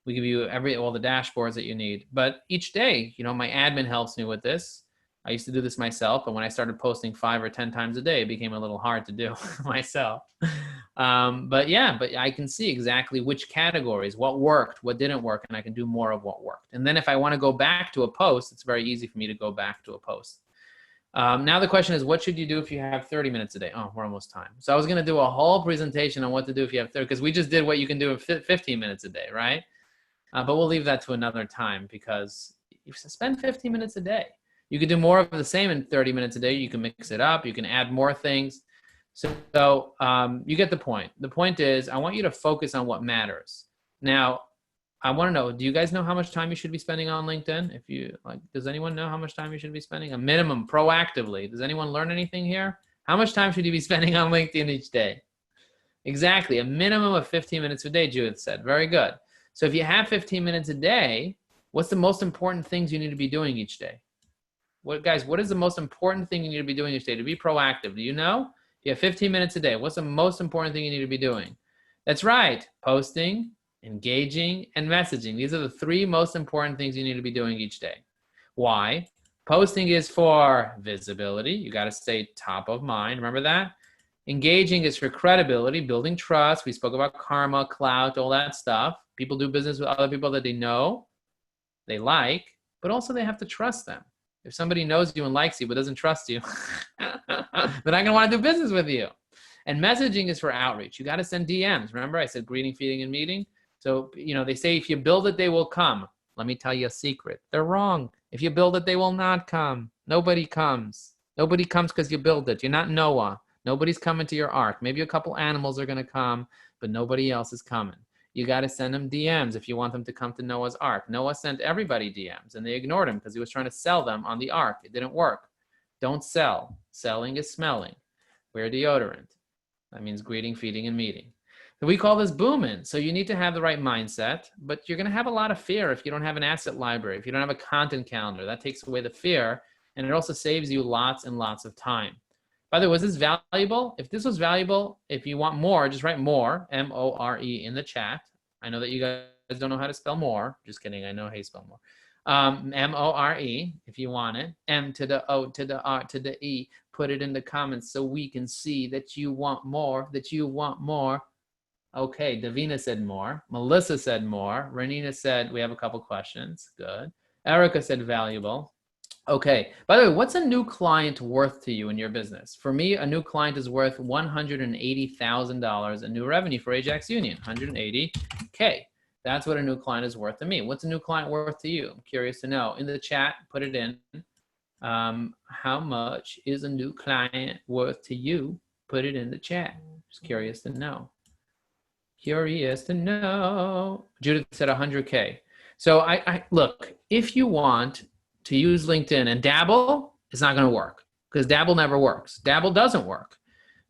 We give you all the dashboards that you need. But each day, you know, my admin helps me with this. I used to do this myself, but when I started posting 5 or 10 times a day, it became a little hard to do myself. But I can see exactly which categories, what worked, what didn't work, and I can do more of what worked. And then if I want to go back to a post, it's very easy for me to go back to a post. Now the question is, what should you do if you have 30 minutes a day? Oh, we're almost time. So I was going to do a whole presentation on what to do if you have 30, because we just did what you can do in 15 minutes a day, right? But we'll leave that to another time because you spend 15 minutes a day. You could do more of the same in 30 minutes a day. You can mix it up. You can add more things. So you get the point. The point is, I want you to focus on what matters. Now, I want to know, do you guys know how much time you should be spending on LinkedIn? If you like, does anyone know how much time you should be spending? A minimum, proactively. Does anyone learn anything here? How much time should you be spending on LinkedIn each day? Exactly, a minimum of 15 minutes a day, Judith said. Very good. So if you have 15 minutes a day, what's the most important things you need to be doing each day? What is the most important thing you need to be doing each day to be proactive? Do you know? You have 15 minutes a day. What's the most important thing you need to be doing? That's right. Posting, engaging, and messaging. These are the 3 most important things you need to be doing each day. Why? Posting is for visibility. You got to stay top of mind. Remember that? Engaging is for credibility, building trust. We spoke about karma, clout, all that stuff. People do business with other people that they know, they like, but also they have to trust them. If somebody knows you and likes you but doesn't trust you, they're not going to want to do business with you. And messaging is for outreach. You got to send DMs. Remember, I said greeting, feeding, and meeting. So, they say if you build it, they will come. Let me tell you a secret. They're wrong. If you build it, they will not come. Nobody comes. Nobody comes because you build it. You're not Noah. Nobody's coming to your ark. Maybe a couple animals are going to come, but nobody else is coming. You got to send them DMs if you want them to come to Noah's ark. Noah sent everybody DMs, and they ignored him because he was trying to sell them on the ark. It didn't work. Don't sell. Selling is smelling. Wear deodorant. That means greeting, feeding, and meeting. So we call this booming. So you need to have the right mindset, but you're going to have a lot of fear if you don't have an asset library, if you don't have a content calendar. That takes away the fear, and it also saves you lots and lots of time. By the way, was this valuable? If this was valuable, if you want more, just write more, M-O-R-E, in the chat. I know that you guys don't know how to spell more. Just kidding. I know how you spell more. M-O-R-E, if you want it. M to the O to the R to the E. Put it in the comments so we can see that you want more, that you want more. Okay, Davina said more. Melissa said more. Renina said we have a couple questions. Good. Erica said valuable. Okay, by the way, what's a new client worth to you in your business? For me, a new client is worth $180,000 in new revenue for Ajax Union, 180K. That's what a new client is worth to me. What's a new client worth to you? I'm curious to know. In the chat, put it in. How much is a new client worth to you? Put it in the chat. Just curious to know. Curious to know. Judith said 100K. So I look, if you want to use LinkedIn and dabble, it's not going to work because dabble never works. Dabble doesn't work.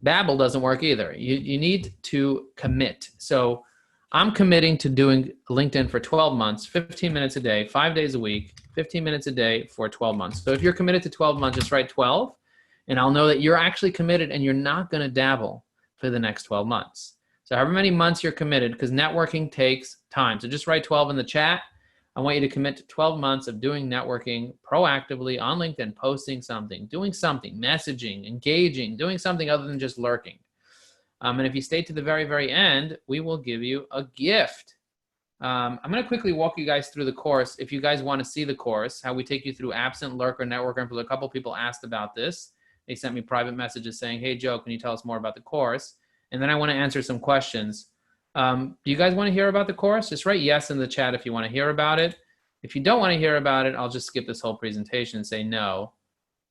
Babble doesn't work either. You need to commit. So I'm committing to doing LinkedIn for 12 months, 15 minutes a day, 5 days a week, 15 minutes a day for 12 months. So if you're committed to 12 months, just write 12, and I'll know that you're actually committed and you're not going to dabble for the next 12 months. So however many months you're committed, because networking takes time. So just write 12 in the chat. I want you to commit to 12 months of doing networking proactively on LinkedIn, posting something, doing something, messaging, engaging, doing something other than just lurking. And if you stay to the very, very end, we will give you a gift. I'm going to quickly walk you guys through the course. If you guys want to see the course, how we take you through absent, lurker, networker. A couple people asked about this. They sent me private messages saying, hey, Joe, can you tell us more about the course? And then I want to answer some questions. Do you guys want to hear about the course? Just write yes in the chat if you want to hear about it. If you don't want to hear about it, I'll just skip this whole presentation and say no.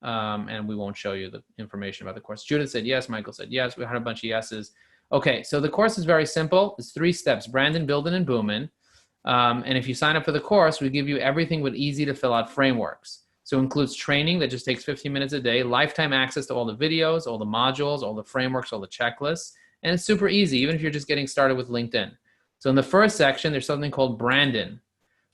And we won't show you the information about the course. Judith said yes. Michael said yes. We had a bunch of yeses. Okay, so the course is very simple. It's 3 steps: branding, building, and booming. And if you sign up for the course, we give you everything with easy to fill out frameworks. So it includes training that just takes 15 minutes a day, lifetime access to all the videos, all the modules, all the frameworks, all the checklists. And it's super easy, even if you're just getting started with LinkedIn. So in the first section, there's something called branding.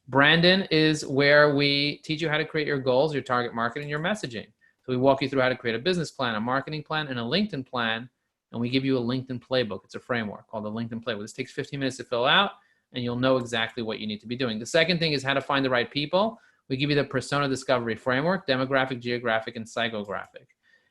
Branding is where we teach you how to create your goals, your target market, and your messaging. So we walk you through how to create a business plan, a marketing plan, and a LinkedIn plan. And we give you a LinkedIn playbook. It's a framework called the LinkedIn playbook. This takes 15 minutes to fill out, and you'll know exactly what you need to be doing. The second thing is how to find the right people. We give you the persona discovery framework, demographic, geographic, and psychographic.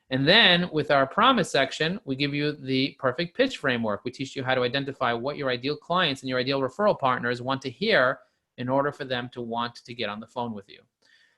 And then with our promise section, we give you the perfect pitch framework. We teach you how to identify what your ideal clients and your ideal referral partners want to hear in order for them to want to get on the phone with you.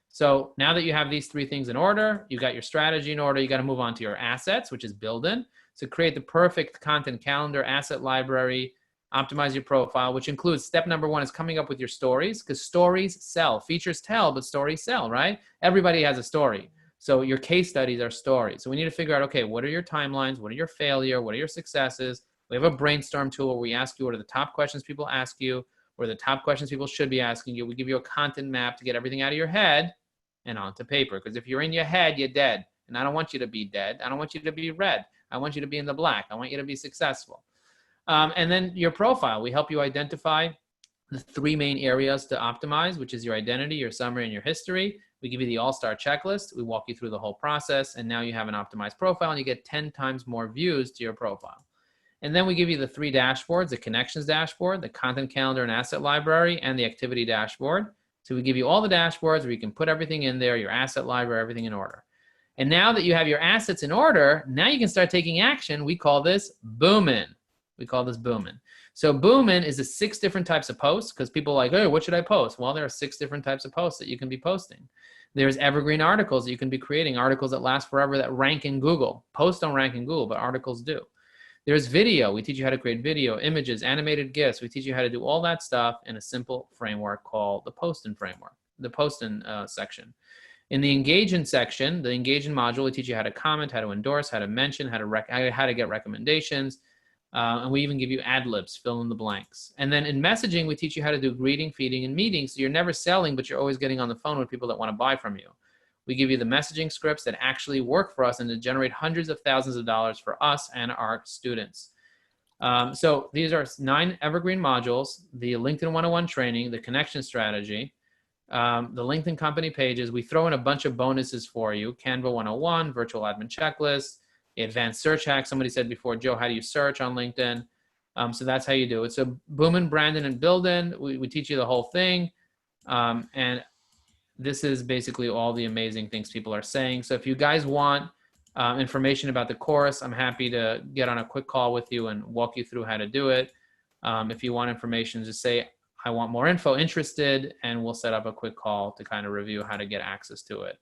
So now that you have these 3 things in order, you got your strategy in order, you got to move on to your assets, which is building. So create the perfect content calendar, asset library, optimize your profile, which includes step number 1 is coming up with your stories, because stories sell. Features tell, but stories sell, right? Everybody has a story. So your case studies are stories. So we need to figure out, okay, what are your timelines? What are your failure? What are your successes? We have a brainstorm tool where we ask you what are the top questions people ask you, or the top questions people should be asking you. We give you a content map to get everything out of your head and onto paper. Because if you're in your head, you're dead. And I don't want you to be dead. I don't want you to be red. I want you to be in the black. I want you to be successful. And then your profile. We help you identify the 3 main areas to optimize, which is your identity, your summary, and your history. We give you the all-star checklist. We walk you through the whole process, and now you have an optimized profile, and you get 10 times more views to your profile. And then we give you the 3 dashboards: the connections dashboard, the content calendar and asset library, and the activity dashboard. So we give you all the dashboards where you can put everything in there, your asset library, everything in order. And now that you have your assets in order, now you can start taking action. We call this booming. We call this booming. So booming is the 6 different types of posts, because people are like, hey, what should I post? Well, there are 6 different types of posts that you can be posting. There's evergreen articles that you can be creating, articles that last forever that rank in Google. Posts don't rank in Google, but articles do. There's video. We teach you how to create video, images, animated GIFs. We teach you how to do all that stuff in a simple framework called the Postin framework, the Postin section. In the Engage In section, the Engage In module, we teach you how to comment, how to endorse, how to mention, how to get recommendations, and we even give you ad libs, fill in the blanks. And then in messaging, we teach you how to do greeting, feeding, and meetings. So you're never selling, but you're always getting on the phone with people that want to buy from you. We give you the messaging scripts that actually work for us and to generate hundreds of thousands of dollars for us and our students. So these are 9 evergreen modules: the LinkedIn 101 training, the connection strategy, the LinkedIn company pages. We throw in a bunch of bonuses for you: Canva 101, virtual admin checklist, the advanced search hack. Somebody said before, Joe, how do you search on LinkedIn? So that's how you do it. So booming, branding, and building, we teach you the whole thing. And this is basically all the amazing things people are saying. So if you guys want information about the course, I'm happy to get on a quick call with you and walk you through how to do it. If you want information, just say, I want more info, interested, and we'll set up a quick call to kind of review how to get access to it.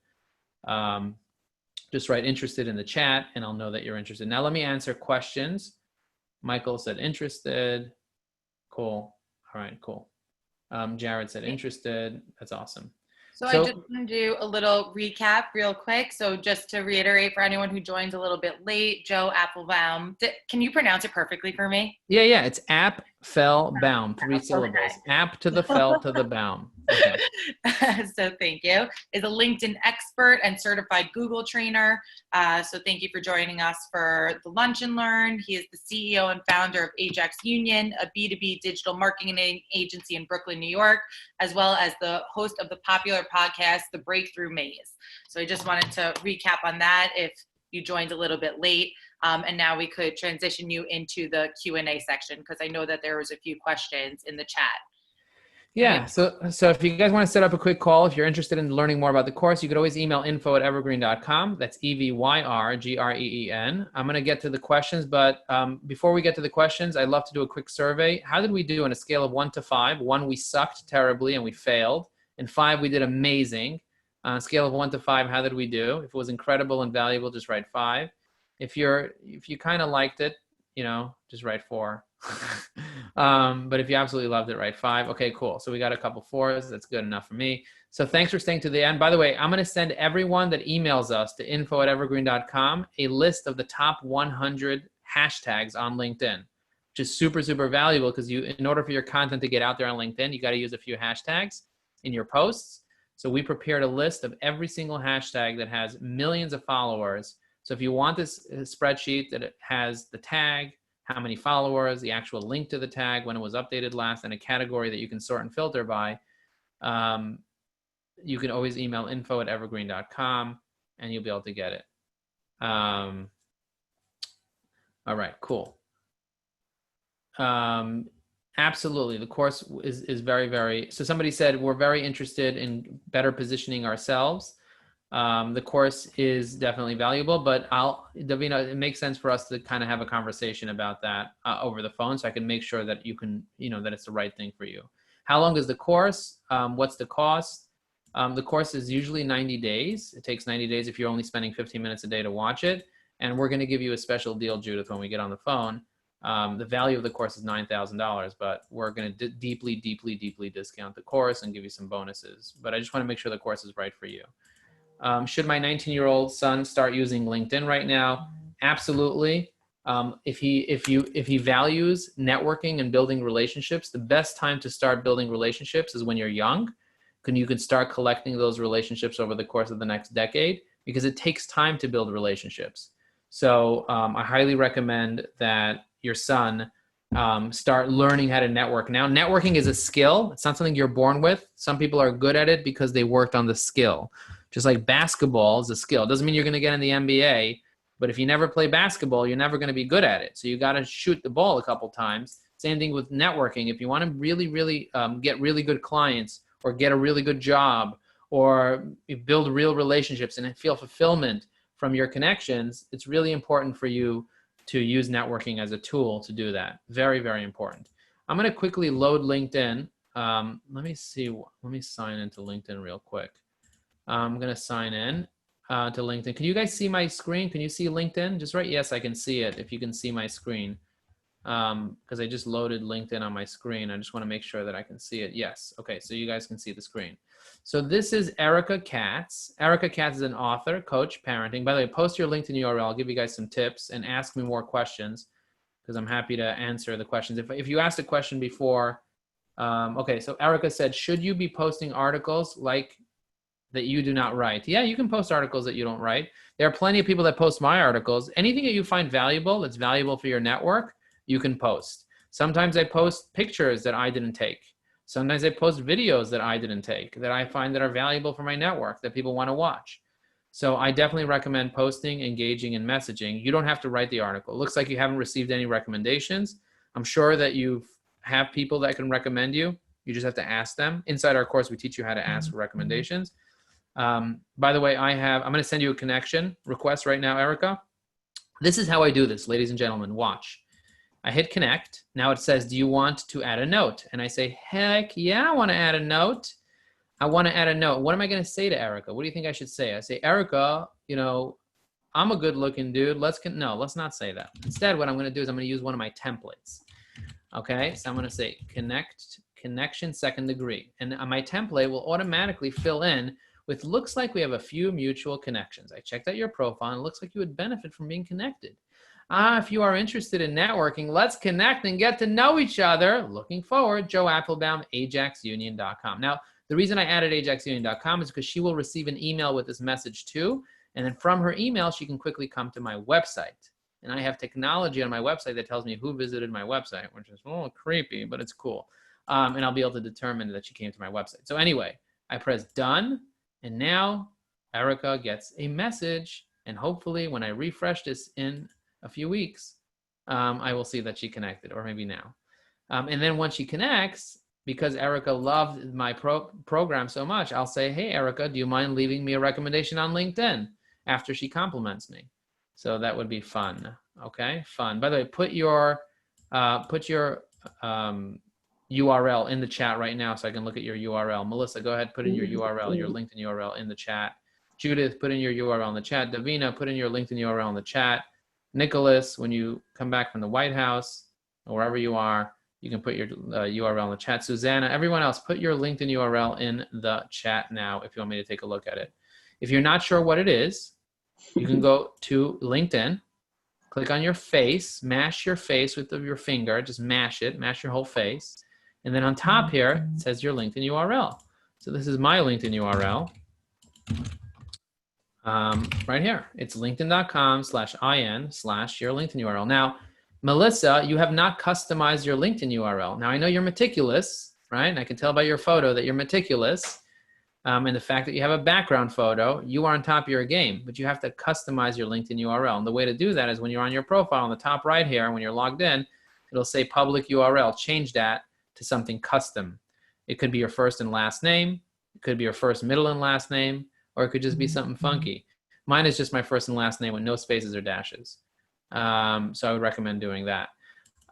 Just write interested in the chat and I'll know that you're interested. Now let me answer questions. Michael said interested. Cool. All right, cool. Jared said interested. That's awesome. So I just want to do a little recap real quick. So just to reiterate for anyone who joined a little bit late, Joe Applebaum, can you pronounce it perfectly for me? Yeah, it's Applebaum, 3 syllables. Okay. App to the fell to the baum. Okay. So thank you. Is a LinkedIn expert and certified Google trainer. So thank you for joining us for the Lunch and Learn. He is the CEO and founder of Ajax Union, a B2B digital marketing agency in Brooklyn, New York, as well as the host of the popular podcast, The Breakthrough Maze. So I just wanted to recap on that if you joined a little bit late. And now we could transition you into the Q&A section because I know that there was a few questions in the chat. Yeah, so if you guys want to set up a quick call, if you're interested in learning more about the course, you could always email info@evergreen.com. That's EVYRGREEN. I'm going to get to the questions, but before we get to the questions, I'd love to do a quick survey. How did we do on a scale of 1 to 5? 1, we sucked terribly and we failed. And 5, we did amazing. On a scale of 1 to 5, how did we do? If it was incredible and valuable, just write 5. If you kind of liked it, just write 4. But if you absolutely loved it, write 5. Okay, cool. So we got a couple 4s. That's good enough for me. So thanks for staying to the end. By the way, I'm going to send everyone that emails us to info@evergreen.com a list of the top 100 hashtags on LinkedIn, which is super, super valuable because in order for your content to get out there on LinkedIn, you got to use a few hashtags in your posts. So we prepared a list of every single hashtag that has millions of followers. So if you want this spreadsheet that it has the tag, how many followers, the actual link to the tag, when it was updated last, and a category that you can sort and filter by, you can always email info@evergreen.com and you'll be able to get it. All right, cool. Absolutely, the course is very, very, so somebody said we're very interested in better positioning ourselves. The course is definitely valuable, but Davina, it makes sense for us to kind of have a conversation about that over the phone so I can make sure that you can, that it's the right thing for you. How long is the course? What's the cost? The course is usually 90 days. It takes 90 days if you're only spending 15 minutes a day to watch it. And we're going to give you a special deal, Judith, when we get on the phone. The value of the course is $9,000, but we're going to deeply, deeply, deeply discount the course and give you some bonuses. But I just want to make sure the course is right for you. Should my 19-year-old son start using LinkedIn right now? Absolutely. If he values networking and building relationships, the best time to start building relationships is when you're young. You can start collecting those relationships over the course of the next decade because it takes time to build relationships. So I highly recommend that your son start learning how to network. Now, networking is a skill. It's not something you're born with. Some people are good at it because they worked on the skill. Just like basketball is a skill. It doesn't mean you're going to get in the NBA, but if you never play basketball, you're never going to be good at it. So you got to shoot the ball a couple times. Same thing with networking. If you want to really, really get really good clients or get a really good job or build real relationships and feel fulfillment from your connections, it's really important for you to use networking as a tool to do that. Very, very important. I'm going to quickly load LinkedIn. Let me sign into LinkedIn real quick. I'm going to sign in. to LinkedIn. Can you guys see my screen? Can you see LinkedIn? Just write yes, I can see it, if you can see my screen. Because I just loaded LinkedIn on my screen. I just want to make sure that I can see it. Yes. Okay, so you guys can see the screen. So this is Erica Katz. Erica Katz is an author, coach, parenting. By the way, post your LinkedIn URL. I'll give you guys some tips and ask me more questions because I'm happy to answer the questions. If you asked a question before, okay, so Erica said, should you be posting articles like that you do not write? Yeah, you can post articles that you don't write. There are plenty of people that post my articles. Anything that you find valuable, that's valuable for your network, you can post. Sometimes I post pictures that I didn't take. Sometimes I post videos that I didn't take, that I find that are valuable for my network, that people want to watch. So I definitely recommend posting, engaging, and messaging. You don't have to write the article. It looks like you haven't received any recommendations. I'm sure that you have people that can recommend you. You just have to ask them. Inside our course, we teach you how to ask for recommendations. By the way, I'm going to send you a connection request right now, Erica. This is how I do this, ladies and gentlemen. Watch. I hit connect. Now it says, do you want to add a note? And I say, heck yeah, I want to add a note. I want to add a note. What am I going to say to Erica? What do you think I should say? I say, Erica, you know, I'm a good looking dude. No, let's not say that. Instead, what I'm going to do is I'm going to use one of my templates. Okay, so I'm going to say connection second degree. And my template will automatically fill in with looks like we have a few mutual connections. I checked out your profile and it looks like you would benefit from being connected. If you are interested in networking, let's connect and get to know each other. Looking forward, Joe Applebaum, ajaxunion.com. Now, the reason I added ajaxunion.com is because she will receive an email with this message too. And then from her email, she can quickly come to my website. And I have technology on my website that tells me who visited my website, which is a little creepy, but it's cool. And I'll be able to determine that she came to my website. So anyway, I press done. And now Erica gets a message. And hopefully when I refresh this in a few weeks, I will see that she connected, or maybe now. And then once she connects, because Erica loved my program so much, I'll say, hey, Erica, do you mind leaving me a recommendation on LinkedIn after she compliments me? So that would be fun. Okay, fun. By the way, put your URL in the chat right now so I can look at your URL. Melissa, go ahead, put in your URL, your LinkedIn URL in the chat. Judith, put in your URL in the chat. Davina, put in your LinkedIn URL in the chat. Nicholas, when you come back from the White House or wherever you are, you can put your URL in the chat. Susanna, everyone else, put your LinkedIn URL in the chat now if you want me to take a look at it. If you're not sure what it is, you can go to LinkedIn, click on your face, mash your face with your finger, just mash it, mash your whole face. And then on top here, it says your LinkedIn URL. So this is my LinkedIn URL. Right here, it's linkedin.com/in/your LinkedIn URL. Now, Melissa, you have not customized your LinkedIn URL. Now, I know you're meticulous, right? And I can tell by your photo that you're meticulous. And the fact that you have a background photo, you are on top of your game, but you have to customize your LinkedIn URL. And the way to do that is when you're on your profile on the top right here, when you're logged in, it'll say public URL. Change that to something custom. It could be your first and last name. It could be your first, middle, and last name. Or it could just be something funky. Mine is just my first and last name with no spaces or dashes. So I would recommend doing that.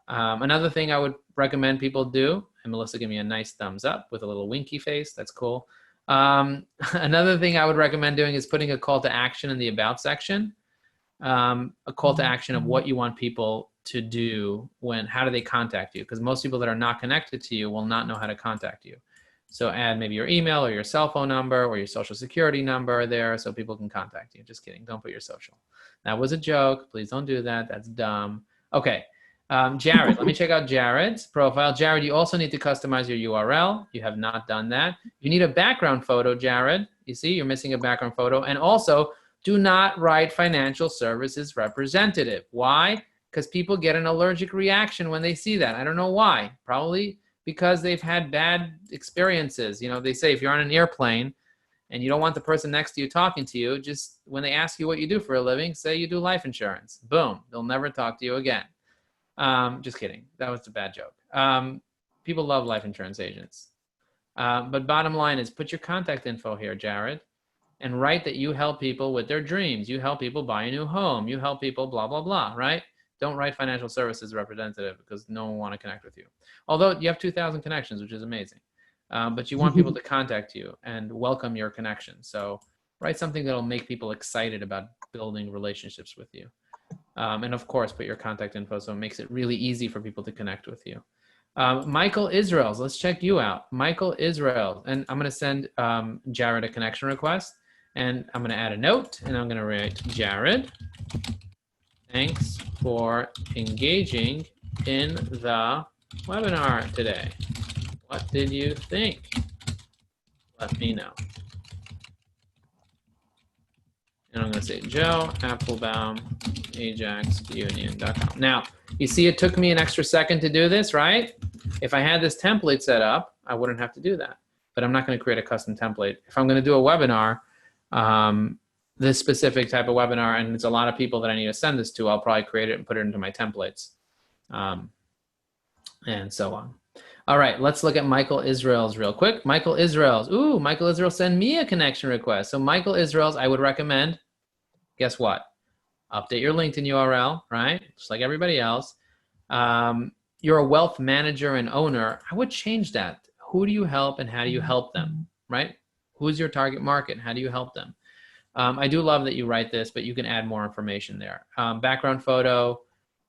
Another thing I would recommend people do, and Melissa give me a nice thumbs up with a little winky face. That's cool. Another thing I would recommend doing is putting a call to action in the about section. A call to action of what you want people to do how do they contact you? Because most people that are not connected to you will not know how to contact you. So add maybe your email or your cell phone number or your social security number there so people can contact you. Just kidding. Don't put your social. That was a joke. Please don't do that. That's dumb. Okay. Jared, let me check out Jared's profile. Jared, you also need to customize your URL. You have not done that. You need a background photo, Jared. You see, you're missing a background photo. And also, do not write financial services representative. Why? Because people get an allergic reaction when they see that. I don't know why. Probably because they've had bad experiences. You know, they say if you're on an airplane and you don't want the person next to you talking to you, just when they ask you what you do for a living, say you do life insurance. Boom. They'll never talk to you again. Just kidding. That was a bad joke. People love life insurance agents. But bottom line is put your contact info here, Jared, and write that you help people with their dreams. You help people buy a new home. You help people blah, blah, blah, right? Don't write financial services representative because no one will want to connect with you. Although you have 2,000 connections, which is amazing. But you want people to contact you and welcome your connection. So Write something that'll make people excited about building relationships with you. And of course, put your contact info so it makes it really easy for people to connect with you. Michael Israels, let's check you out. Michael Israels, and I'm going to send Jared a connection request, and I'm going to add a note, and I'm going to write, Jared, thanks for engaging in the webinar today. What did you think? Let me know. And I'm going to say Joe Applebaum, AjaxUnion.com. Now, you see it took me an extra second to do this, right? If I had this template set up, I wouldn't have to do that. But I'm not going to create a custom template. If I'm going to do a webinar, this specific type of webinar, and it's a lot of people that I need to send this to, I'll probably create it and put it into my templates, and so on. All right, let's look at Michael Israels real quick. Michael Israels. Ooh, Michael Israels send me a connection request. So Michael Israels, I would recommend, guess what? Update your LinkedIn URL, right? Just like everybody else. You're a wealth manager and owner. I would change that. Who do you help and how do you help them, right? Who's your target market? How do you help them? I do love that you write this, but you can add more information there. Background photo.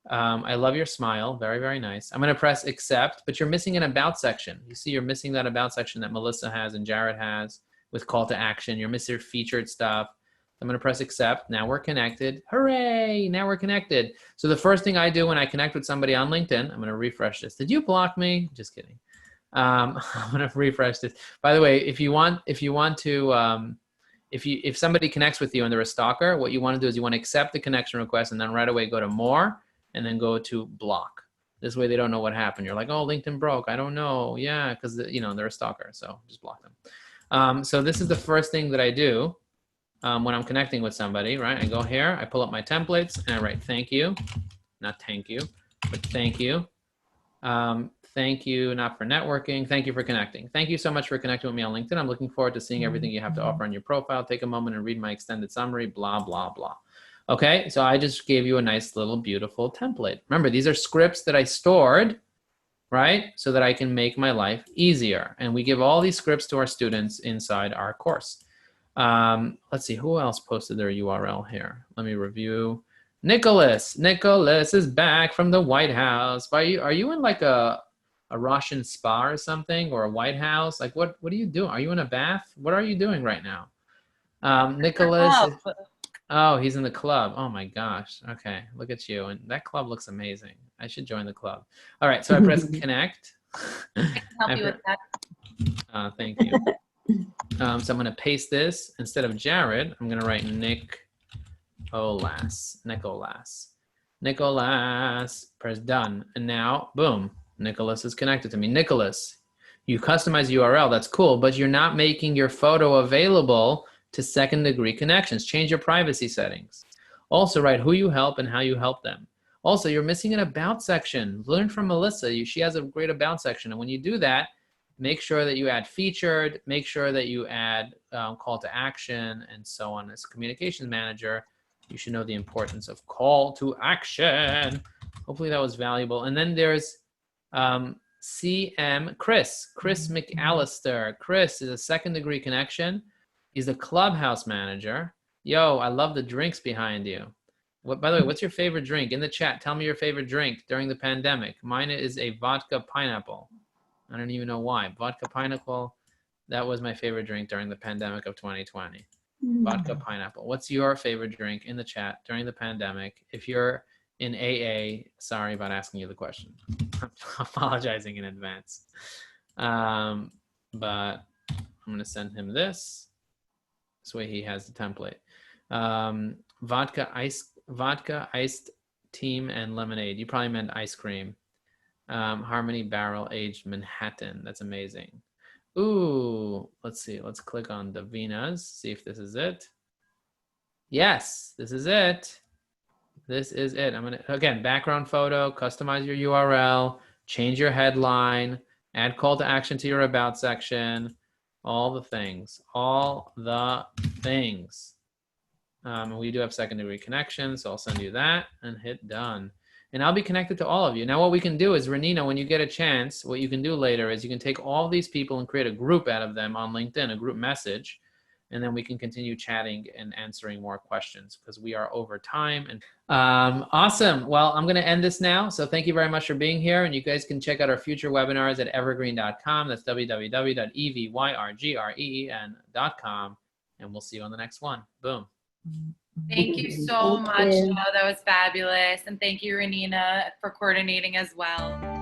I love your smile. Very, very nice. I'm going to press accept, but you're missing an about section. You see, you're missing that about section that Melissa has and Jared has with call to action. You're missing featured stuff. I'm going to press accept. Now we're connected. Hooray! Now we're connected. So the first thing I do when I connect with somebody on LinkedIn, I'm going to refresh this. Did you block me? Just kidding. I'm going to refresh this. By the way, if somebody connects with you and they're a stalker, what you want to do is you want to accept the connection request and then right away go to more and then go to block. This way they don't know what happened. You're like, oh, LinkedIn broke. I don't know. Yeah, because they're a stalker, so just block them. So this is the first thing that I do when I'm connecting with somebody, right? I go here, I pull up my templates, and I write thank you. Not thank you, but thank you. Thank you, not for networking. Thank you for connecting. Thank you so much for connecting with me on LinkedIn. I'm looking forward to seeing everything you have to offer on your profile. Take a moment and read my extended summary, blah, blah, blah. Okay, so I just gave you a nice little beautiful template. Remember, these are scripts that I stored, right? So that I can make my life easier. And we give all these scripts to our students inside our course. Let's see, who else posted their URL here? Let me review. Nicholas is back from the White House. Are you in like a Russian spa or something, or a White House? Like what are you doing? Are you in a bath? What are you doing right now? Nicholas. Oh, he's in the club. Oh my gosh. Okay, look at you. And that club looks amazing. I should join the club. All right, so I press connect. I can help you with that. Thank you. So I'm going to paste this. Instead of Jared, I'm going to write Nicholas. Press done. And now, boom, Nicholas is connected to me. Nicholas, you customize URL. That's cool, but you're not making your photo available to second degree connections. Change your privacy settings. Also write who you help and how you help them. Also, you're missing an about section. Learn from Melissa. She has a great about section. And when you do that, make sure that you add featured, make sure that you add call to action and so on. As a communications manager, you should know the importance of call to action. Hopefully that was valuable. And then there's CM Chris McAllister. Chris is a second degree connection. He's a clubhouse manager. Yo, I love the drinks behind you. By the way, what's your favorite drink? In the chat, tell me your favorite drink during the pandemic. Mine is a vodka pineapple. I don't even know why. Vodka pineapple, that was my favorite drink during the pandemic of 2020. Vodka pineapple. What's your favorite drink in the chat during the pandemic? If you're in AA, sorry about asking you the question. I'm apologizing in advance. But I'm going to send him this. This way he has the template. Vodka iced team and lemonade. You probably meant ice cream. Harmonie barrel aged Manhattan. That's amazing. Ooh, let's see. Let's click on Davina's. See if this is it. Yes, this is it. This is it. I'm gonna, again, background photo, customize your URL, change your headline, add call to action to your about section, all the things, we do have second degree connections, so I'll send you that and hit done. And I'll be connected to all of you. Now what we can do is, Renina, when you get a chance, what you can do later is you can take all these people and create a group out of them on LinkedIn, a group message. and then we can continue chatting and answering more questions because we are over time. And awesome. Well, I'm going to end this now. So thank you very much for being here. And you guys can check out our future webinars at evergreen.com. That's www.evergreen.com. And we'll see you on the next one. Boom. Thank you so much, Joe. That was fabulous. And thank you, Renina, for coordinating as well.